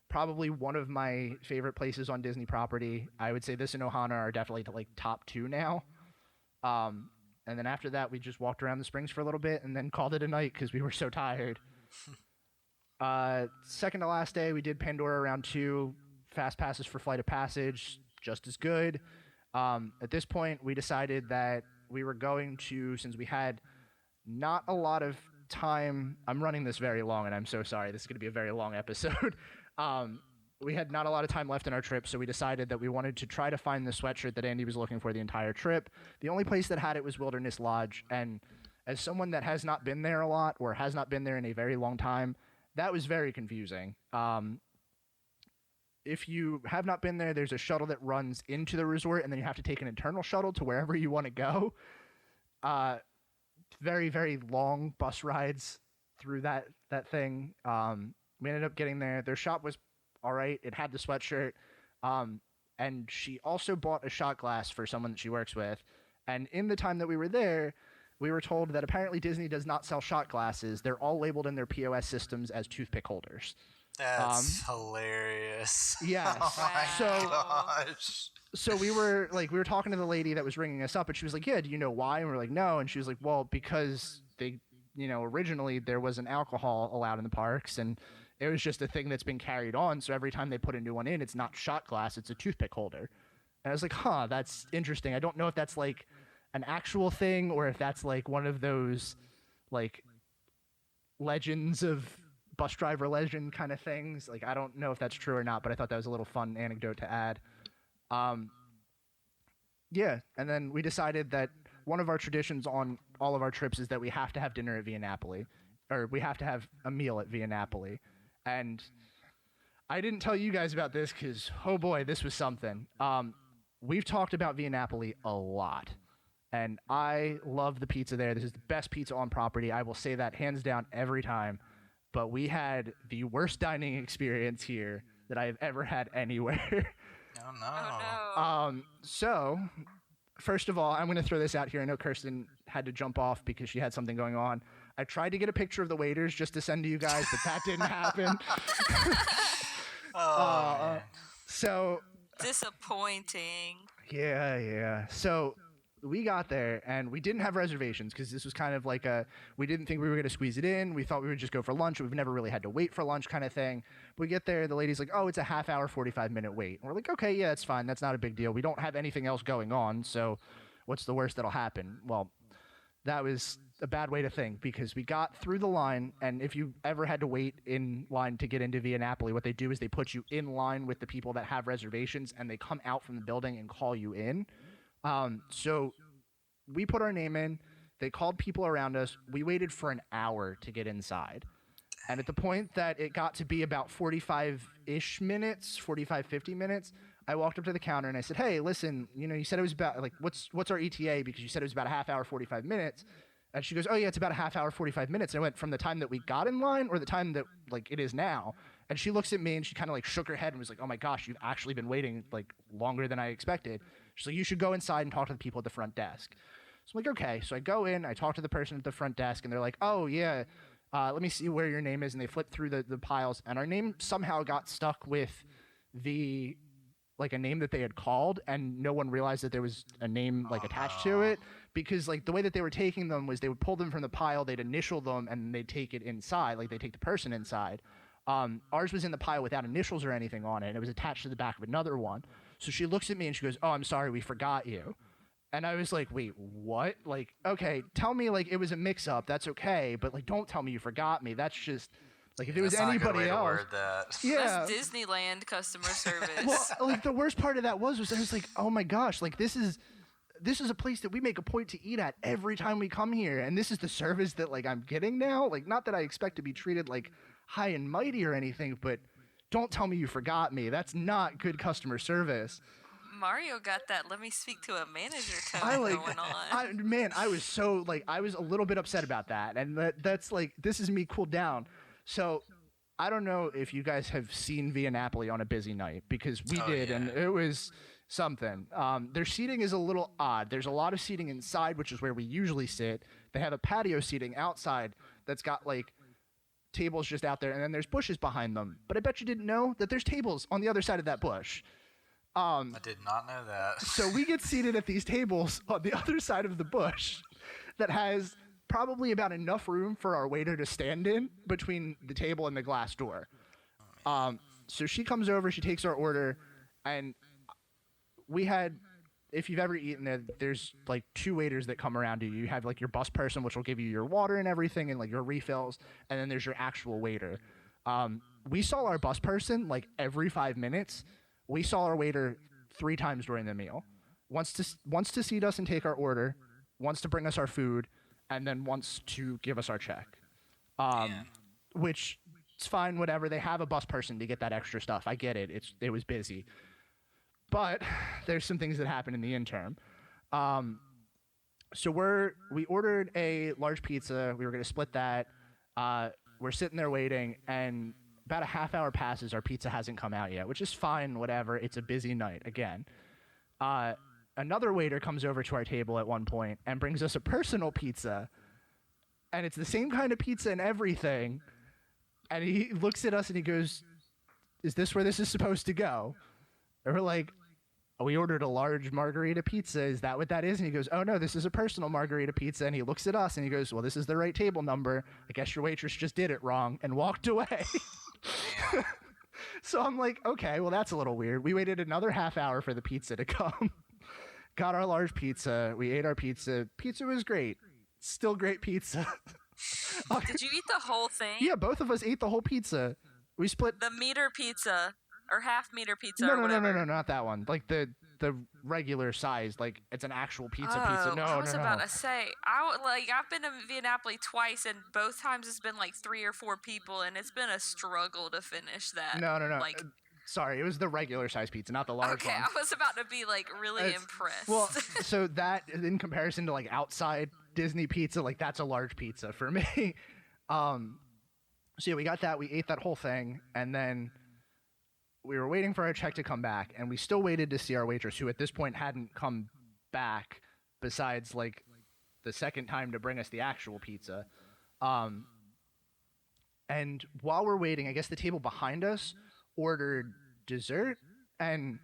Probably one of my favorite places on Disney property. I would say this and Ohana are definitely like top 2 now. And then after that, we just walked around the Springs for a little bit and then called it a night because we were so tired. Second to last day, we did Pandora Round 2. Fast passes for Flight of Passage, just as good. At this point, we decided that we were going to, since we had not a lot of time. I'm running this very long, and I'm so sorry. This is going to be a very long episode. We had not a lot of time left in our trip, so we decided that we wanted to try to find the sweatshirt that Andy was looking for the entire trip. The only place that had it was Wilderness Lodge, and as someone that has not been there a lot or has not been there in a very long time, that was very confusing. If you have not been there, there's a shuttle that runs into the resort, and then you have to take an internal shuttle to wherever you want to go. Very, very long bus rides through that thing. We ended up getting there. Their shop was all right. It had the sweatshirt. And she also bought a shot glass for someone that she works with. And in the time that we were there, we were told that apparently Disney does not sell shot glasses. They're all labeled in their POS systems as toothpick holders.
That's hilarious.
Yeah.
Oh my gosh.
So we were talking to the lady that was ringing us up, and she was like, "Yeah, do you know why?" And we're like, "No." And she was like, "Well, because they, originally there wasn't alcohol allowed in the parks, and it was just a thing that's been carried on. So every time they put a new one in, it's not shot glass, it's a toothpick holder." And I was like, "Huh, that's interesting. I don't know if that's like an actual thing or if that's like one of those like legends of bus driver legend kind of things. Like, I don't know if that's true or not, but I thought that was a little fun anecdote to add." Yeah, and then we decided that one of our traditions on all of our trips is that we have to have dinner at Via Napoli, or we have to have a meal at Via Napoli. And I didn't tell you guys about this because, oh boy, this was something. We've talked about Via Napoli a lot, and I love the pizza there. This is the best pizza on property. I will say that hands down every time. But we had the worst dining experience here that I have ever had anywhere.
Oh no.
Oh no.
So, first of all, I'm going to throw this out here. I know Kirsten had to jump off because she had something going on. I tried to get a picture of the waiters just to send to you guys, but that didn't happen.
Oh, man.
So
Disappointing.
yeah. So we got there and we didn't have reservations because this was kind of like we didn't think we were going to squeeze it in. We thought we would just go for lunch. We've never really had to wait for lunch kind of thing. We get there, the lady's like, oh, it's a half hour, 45-minute wait. And we're like, okay, yeah, it's fine. That's not a big deal. We don't have anything else going on. So what's the worst that'll happen? Well, that was a bad way to think because we got through the line, and if you ever had to wait in line to get into Via Napoli, what they do is they put you in line with the people that have reservations, and they come out from the building and call you in. So we put our name in. They called people around us. We waited for an hour to get inside. And at the point that it got to be about 45-ish minutes, 45, 50 minutes, I walked up to the counter and I said, hey, listen, you said it was about, like, what's our ETA? Because you said it was about a half hour, 45 minutes. And she goes, oh, yeah, it's about a half hour, 45 minutes. And I went, from the time that we got in line or the time that, like, it is now? And she looks at me and she kind of, like, shook her head and was like, oh, my gosh, you've actually been waiting, like, longer than I expected. She's like, you should go inside and talk to the people at the front desk. So I'm like, okay. So I go in, I talk to the person at the front desk, and they're like, oh, yeah, let me see where your name is. And they flip through the piles, and our name somehow got stuck with a name that they had called, and no one realized that there was a name, like, attached to it. Because, like, the way that they were taking them was they would pull them from the pile, they'd initial them, and they'd take it inside. Like, they'd take the person inside. Ours was in the pile without initials or anything on it, and it was attached to the back of another one. So she looks at me and she goes, oh, I'm sorry, we forgot you. And I was like, wait, what? Like, okay, tell me, like, it was a mix-up. That's okay. But, like, don't tell me you forgot me. That's just, like, if it was
That's not a good
anybody
way to
else.
word that.
Yeah.
That's Disneyland customer service.
Well, like, the worst part of that was I was like, oh, my gosh, like, this is a place that we make a point to eat at every time we come here. And this is the service that, like, I'm getting now. Like, not that I expect to be treated, like, high and mighty or anything, but don't tell me you forgot me. That's not good customer service.
Mario got that let me speak to a manager tone going on.
I was so, like, I was a little bit upset about that. And that's, like, this is me cooled down. So I don't know if you guys have seen Via Napoli on a busy night, because we did,
yeah.
and it was something. Their seating is a little odd. There's a lot of seating inside, which is where we usually sit. They have a patio seating outside that's got, like, tables just out there, and then there's bushes behind them. But I bet you didn't know that there's tables on the other side of that bush.
I did not know that.
So we get seated at these tables on the other side of the bush that has probably about enough room for our waiter to stand in between the table and the glass door. So she comes over, she takes our order, and we had, if you've ever eaten there, there's like two waiters that come around you. You have like your bus person, which will give you your water and everything and like your refills, and then there's your actual waiter. We saw our bus person like every 5 minutes. We saw our waiter 3 times during the meal. Once to seat us and take our order, once to bring us our food, and then once to give us our check. Which it's fine, whatever. They have a bus person to get that extra stuff. I get it. It was busy. But there's some things that happen in the interim. So we ordered a large pizza. We were going to split that. We're sitting there waiting, and about a half hour passes. Our pizza hasn't come out yet, which is fine, whatever. It's a busy night again. Another waiter comes over to our table at one point and brings us a personal pizza. And it's the same kind of pizza and everything. And he looks at us and he goes, is this where this is supposed to go? And we're like, we ordered a large margarita pizza. Is that what that is? And he goes, oh, no, this is a personal margarita pizza. And he looks at us and he goes, well, this is the right table number. I guess your waitress just did it wrong, and walked away. So I'm like, okay, well, that's a little weird. We waited another half hour for the pizza to come. Got our large pizza. We ate our pizza. Pizza was great. Still great pizza.
Did you eat the whole thing?
Yeah, both of us ate the whole pizza. We split
The meter pizza or half meter pizza
no,
or
no,
whatever.
no, not that one. Like the regular size, like it's an actual pizza. No,
I was
no,
about
no.
to say, I've been to Via Napoli twice, and both times it's been like 3 or 4 people, and it's been a struggle to finish that.
No.
Like,
Sorry, it was the regular size pizza, not the large
okay,
one.
I was about to be like really impressed.
Well, so that in comparison to like outside Disney pizza, like that's a large pizza for me. So yeah, we got that. We ate that whole thing, and then we were waiting for our check to come back, and we still waited to see our waitress, who at this point hadn't come back, besides like the second time to bring us the actual pizza. And while we're waiting, I guess the table behind us ordered dessert, and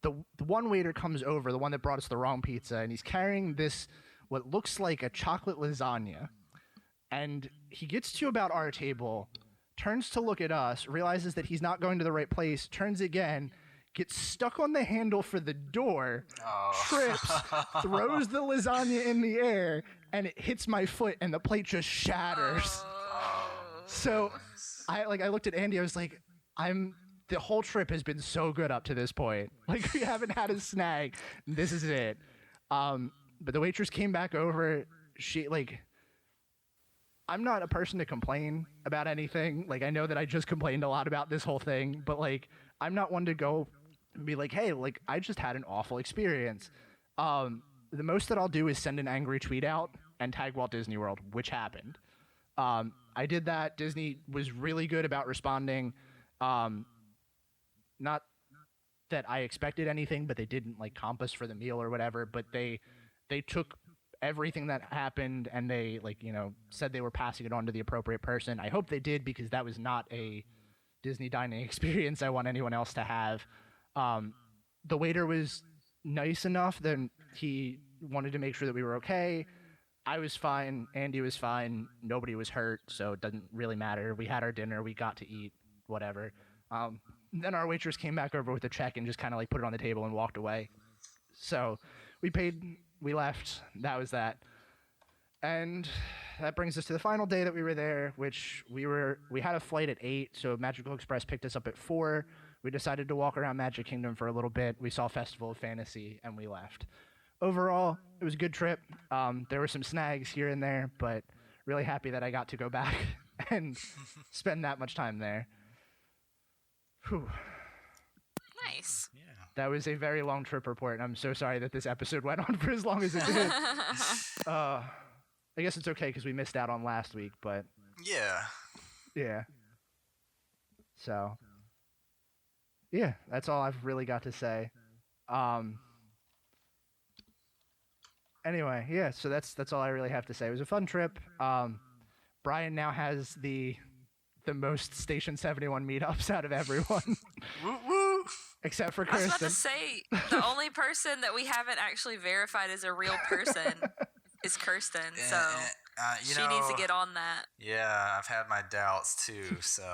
the one waiter comes over, the one that brought us the wrong pizza, and he's carrying this what looks like a chocolate lasagna. And he gets to about our table, turns to look at us, realizes that he's not going to the right place, turns again, gets stuck on the handle for the door, trips, throws the lasagna in the air, and it hits my foot, and the plate just shatters. So I looked at Andy, I was like, the whole trip has been so good up to this point. Like, we haven't had a snag. This is it. But the waitress came back over. She, like, I'm not a person to complain about anything. Like, I know that I just complained a lot about this whole thing, but, like, I'm not one to go and be like, hey, like, I just had an awful experience. The most that I'll do is send an angry tweet out and tag Walt Disney World, which happened. I did that. Disney was really good about responding. Not that I expected anything, but they didn't, like, comp us for the meal or whatever, but they took everything that happened and they, like, you know, said they were passing it on to the appropriate person. I hope they did, because that was not a Disney dining experience I want anyone else to have. The waiter was nice enough that he wanted to make sure that we were okay. I was fine. Andy was fine. Nobody was hurt, so it doesn't really matter. We had our dinner. We got to eat, whatever. Then our waitress came back over with a check and just kind of, like, put it on the table and walked away. So we paid, we left. That was that. And that brings us to the final day that we were there, which we had a flight at 8, so Magical Express picked us up at 4. We decided to walk around Magic Kingdom for a little bit. We saw Festival of Fantasy, and we left. Overall, it was a good trip. There were some snags here and there, but really happy that I got to go back and spend that much time there. Whew.
Nice.
Yeah.
That was a very long trip report, and I'm so sorry that this episode went on for as long as it did. I guess it's okay because we missed out on last week, but yeah. So, yeah, that's all I've really got to say. Anyway, yeah, so that's all I really have to say. It was a fun trip. Brian now has the most Station 71 meetups out of everyone.
Woo woo.
Except for
I was about
Kirsten.
to say, the only person that we haven't actually verified as a real person is Kirsten, so
You
she
know,
needs to get on that.
Yeah, I've had my doubts too, so.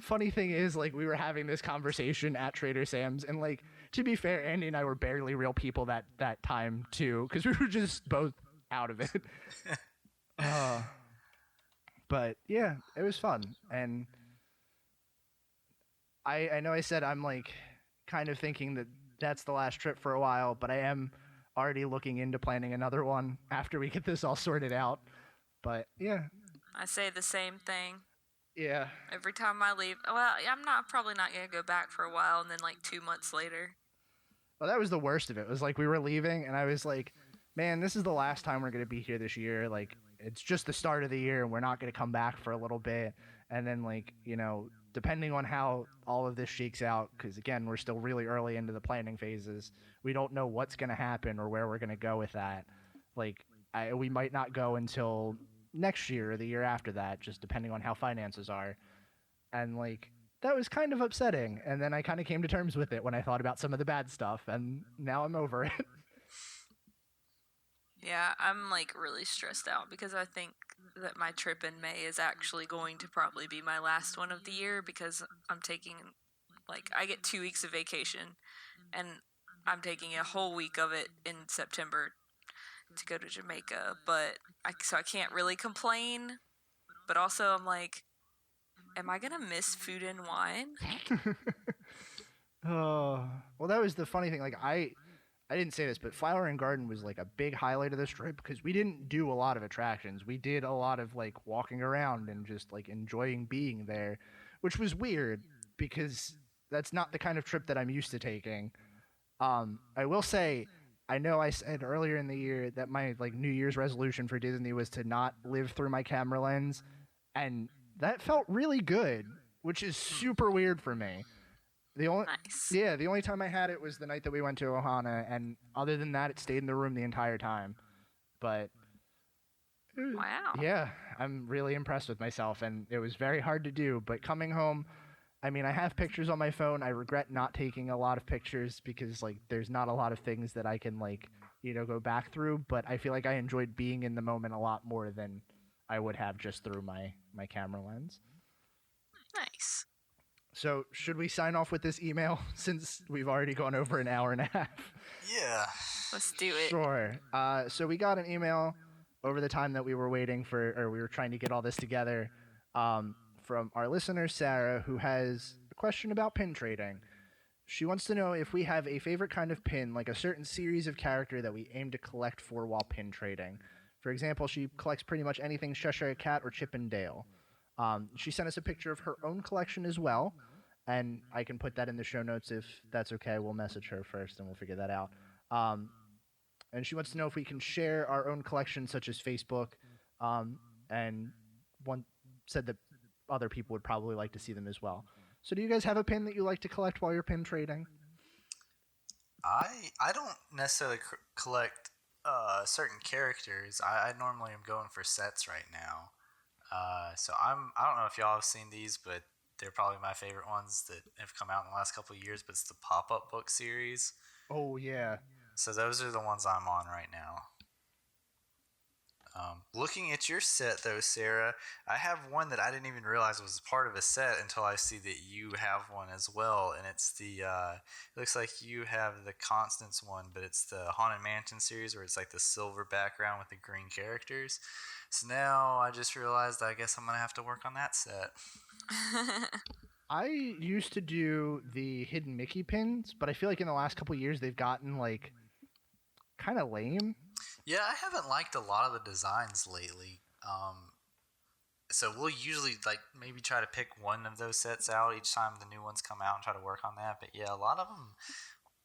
Funny thing is, like, we were having this conversation at Trader Sam's, and, like, to be fair, Andy and I were barely real people that time too, because we were just both out of it. But yeah, it was fun, and I know I said I'm, like, kind of thinking that that's the last trip for a while, but I am already looking into planning another one after we get this all sorted out. But yeah,
I say the same thing
yeah.
every time I leave. Well, I'm probably not going to go back for a while, and then, like, 2 months later.
Well, that was the worst of it. It was like we were leaving, and I was like, man, this is the last time we're going to be here this year. Like, it's just the start of the year, and we're not going to come back for a little bit. And then, like, you know, depending on how all of this shakes out, because, again, we're still really early into the planning phases, we don't know what's going to happen or where we're going to go with that. Like, we might not go until next year or the year after that, just depending on how finances are. And, like, that was kind of upsetting. And then I kind of came to terms with it when I thought about some of the bad stuff, and now I'm over it.
Yeah, I'm, like, really stressed out because I think that my trip in May is actually going to probably be my last one of the year, because I'm taking, like, I get 2 weeks of vacation, and I'm taking a whole week of it in September to go to Jamaica, so I can't really complain, but also I'm like, am I gonna miss food and wine?
Oh, well, that was the funny thing. Like, I didn't say this, but Flower and Garden was, like, a big highlight of this trip because we didn't do a lot of attractions. We did a lot of, like, walking around and just, like, enjoying being there, which was weird because that's not the kind of trip that I'm used to taking. I will say, I know I said earlier in the year that my, like, New Year's resolution for Disney was to not live through my camera lens, and that felt really good, which is super weird for me. The only time I had it was the night that we went to Ohana, and other than that, it stayed in the room the entire time. But
Wow.
yeah, I'm really impressed with myself, and it was very hard to do. But coming home I mean, I have pictures on my phone. I regret not taking a lot of pictures because like there's not a lot of things that I can like, go back through, but I feel like I enjoyed being in the moment a lot more than I would have just through my camera lens.
Nice.
So, should we sign off with this email since we've already gone over an hour and a half?
Yeah.
Let's do it.
Sure. So we got an email over the time that we were waiting for, or we were trying to get all this together, from our listener, Sarah, who has a question about pin trading. She wants to know if we have a favorite kind of pin, like a certain series of character that we aim to collect for while pin trading. For example, she collects pretty much anything Cheshire Cat or Chip and Dale. She sent us a picture of her own collection as well, and I can put that in the show notes if that's okay. We'll message her first and we'll figure that out. And she wants to know if we can share our own collection, such as Facebook, and one said that other people would probably like to see them as well. So do you guys have a pin that you like to collect while you're pin trading?
I don't necessarily collect certain characters. I normally am going for sets right now. So I don't know if y'all have seen these, but they're probably my favorite ones that have come out in the last couple of years. But it's the pop-up book series.
Oh yeah.
So those are the ones I'm on right now. Looking at your set though, Sarah, I have one that I didn't even realize was part of a set until I see that you have one as well, and it's the it looks like you have the Constance one, but it's the Haunted Mansion series where it's like the silver background with the green characters. So now I just realized I guess I'm gonna have to work on that set.
I used to do the hidden Mickey pins, but I feel like in the last couple of years they've gotten like kind of lame.
Yeah, I haven't liked a lot of the designs lately. So we'll usually like maybe try to pick one of those sets out each time the new ones come out and try to work on that. But yeah, a lot of them,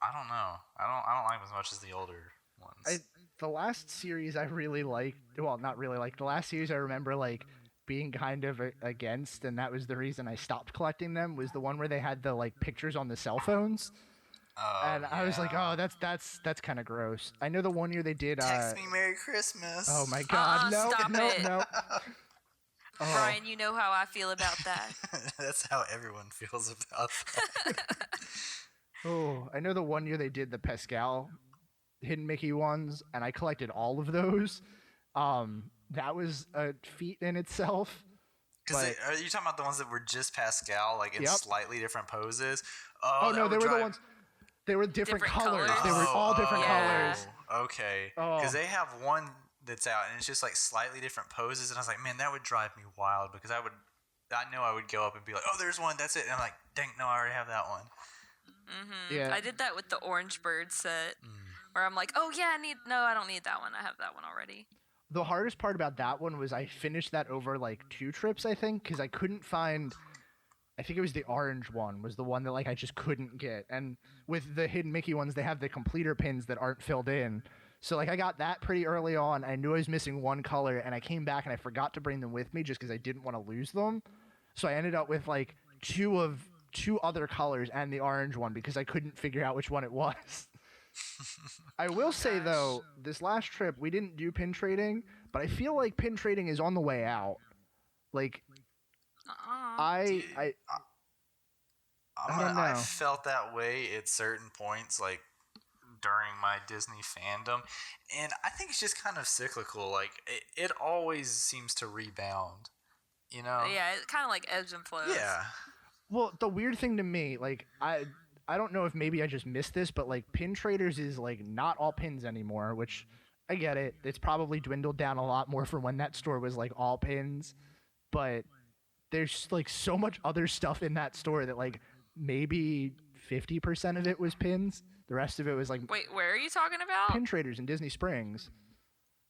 I don't know. I don't like them as much as the older ones.
The last series I really liked, well, not really liked. The last series I remember like being kind of against, and that was the reason I stopped collecting them, was the one where they had the like pictures on the cell phones. And I was like, oh, that's kind of gross. I know the one year they did.
Text me Merry Christmas.
Oh my God, no,
stop
no,
it.
no. Oh.
Brian, you know how I feel about that.
That's how everyone feels about that.
Oh, I know the one year they did the Pascal Hidden Mickey ones, and I collected all of those. That was a feat in itself.
Because are you talking about the ones that were just Pascal, like in slightly different poses?
Oh no, they were the ones. They were different colors. They were all different colors.
Okay. Because they have one that's out, and it's just like slightly different poses, and I was like, man, that would drive me wild because I know I would go up and be like, oh, there's one, that's it, and I'm like, dang, no, I already have that one.
Mm-hmm.
Yeah.
I did that with the Orange Bird set, where I'm like, oh yeah, I don't need that one. I have that one already.
The hardest part about that one was I finished that over like 2 trips, I think, because I couldn't find. I think it was the orange one was the one that like I just couldn't get. And with the hidden Mickey ones, they have the completer pins that aren't filled in. So like I got that pretty early on. I knew I was missing one color, and I came back and I forgot to bring them with me just because I didn't want to lose them. So I ended up with like two other colors and the orange one because I couldn't figure out which one it was. I will say though, this last trip we didn't do pin trading, but I feel like pin trading is on the way out. Like I don't know.
I felt that way at certain points, like during my Disney fandom, and I think it's just kind of cyclical. Like it always seems to rebound, you know?
Yeah, it kind of like ebbs and flows.
Yeah.
Well, the weird thing to me, like I don't know if maybe I just missed this, but like pin traders is like not all pins anymore, which I get it. It's probably dwindled down a lot more from when that store was like all pins, but there's like so much other stuff in that store that like maybe 50% of it was pins. The rest of it was like
Wait, where are you talking about?
pin traders in Disney Springs.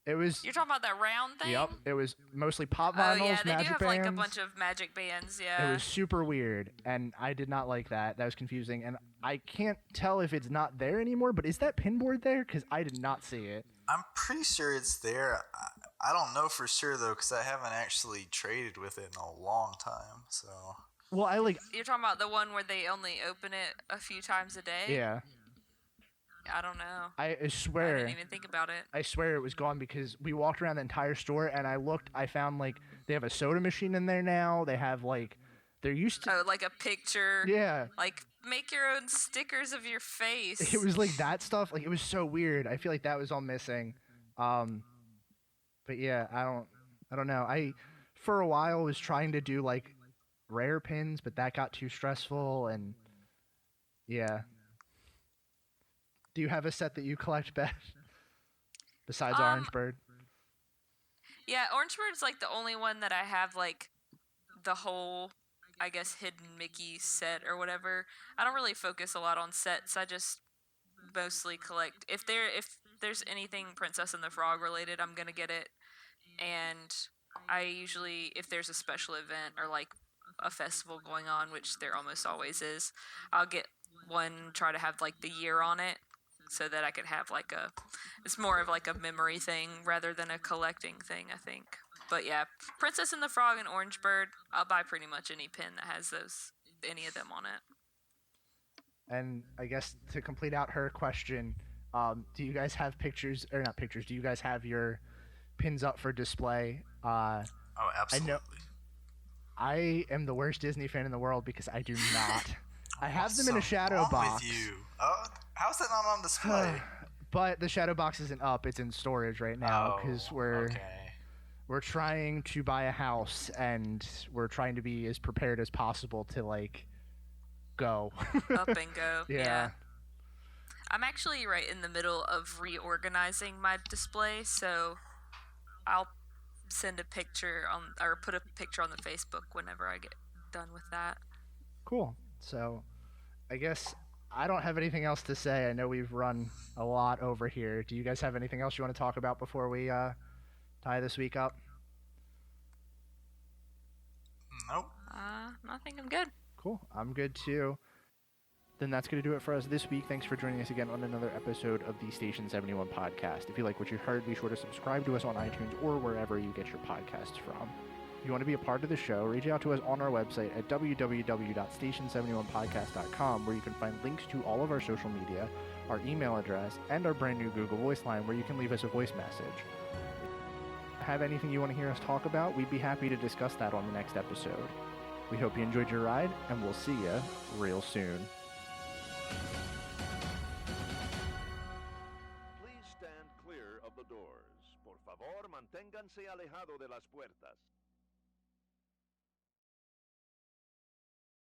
It was
You're talking about that round thing?
Yep. It was mostly pop
Oh
vinyls,
yeah, they do
magic
have
bands.
like a bunch of magic bands.
It
Yeah.
was super weird, and I did not like that. That was confusing, and I can't tell if it's not there anymore. But is that pinboard there? Because I did not see it.
I'm pretty sure it's there. I don't know for sure though, because I haven't actually traded with it in a long time. So.
Well, I like.
You're talking about the one where they only open it a few times a day?
Yeah.
I don't know.
I
I
swear.
didn't even think about it.
I swear it was gone because we walked around the entire store and I looked. I found like they have a soda machine in there now. They have like there used to.
Oh, like a picture.
Yeah.
Like make your own stickers of your face.
It was like that stuff. Like it was so weird. I feel like that was all missing. But yeah, I don't know. I for a while was trying to do like rare pins, but that got too stressful and yeah. Do you have a set that you collect, Beth? Besides Orange Bird?
Yeah, Orange Bird's like the only one that I have like the whole, I guess, hidden Mickey set or whatever. I don't really focus a lot on sets. I just mostly collect if there's anything Princess and the Frog related, I'm gonna get it. And I usually, if there's a special event or like a festival going on, which there almost always is, I'll get one, try to have like the year on it so that I could have like it's more of like a memory thing rather than a collecting thing, I think. But yeah, Princess and the Frog and Orange Bird, I'll buy pretty much any pin that has any of them on it.
And I guess to complete out her question, do you guys have pictures, or not pictures, do you guys have your pins up for display?
Oh, absolutely.
I am the worst Disney fan in the world because I do not. I have them
What's
in a
so
shadow
wrong
box.
With you? Oh, how's that not on display?
But the shadow box isn't up, it's in storage right now because we're trying to buy a house and we're trying to be as prepared as possible to like go.
Up and go.
Yeah.
I'm actually right in the middle of reorganizing my display, so I'll send a picture or put a picture on the Facebook whenever I get done with that.
Cool. So I guess I don't have anything else to say. I know we've run a lot over here. Do you guys have anything else you want to talk about before we tie this week up?
Nope.
I think I'm good.
Cool. I'm good too. Then that's going to do it for us this week. Thanks for joining us again on another episode of the Station 71 podcast. If you like what you heard, be sure to subscribe to us on iTunes or wherever you get your podcasts from. If you want to be a part of the show, reach out to us on our website at www.station71podcast.com, where you can find links to all of our social media, our email address, and our brand new Google Voice line where you can leave us a voice message. Have anything you want to hear us talk about? We'd be happy to discuss that on the next episode. We hope you enjoyed your ride, and we'll see you real soon.
Please stand clear of the doors. Por favor, manténganse alejado de las puertas.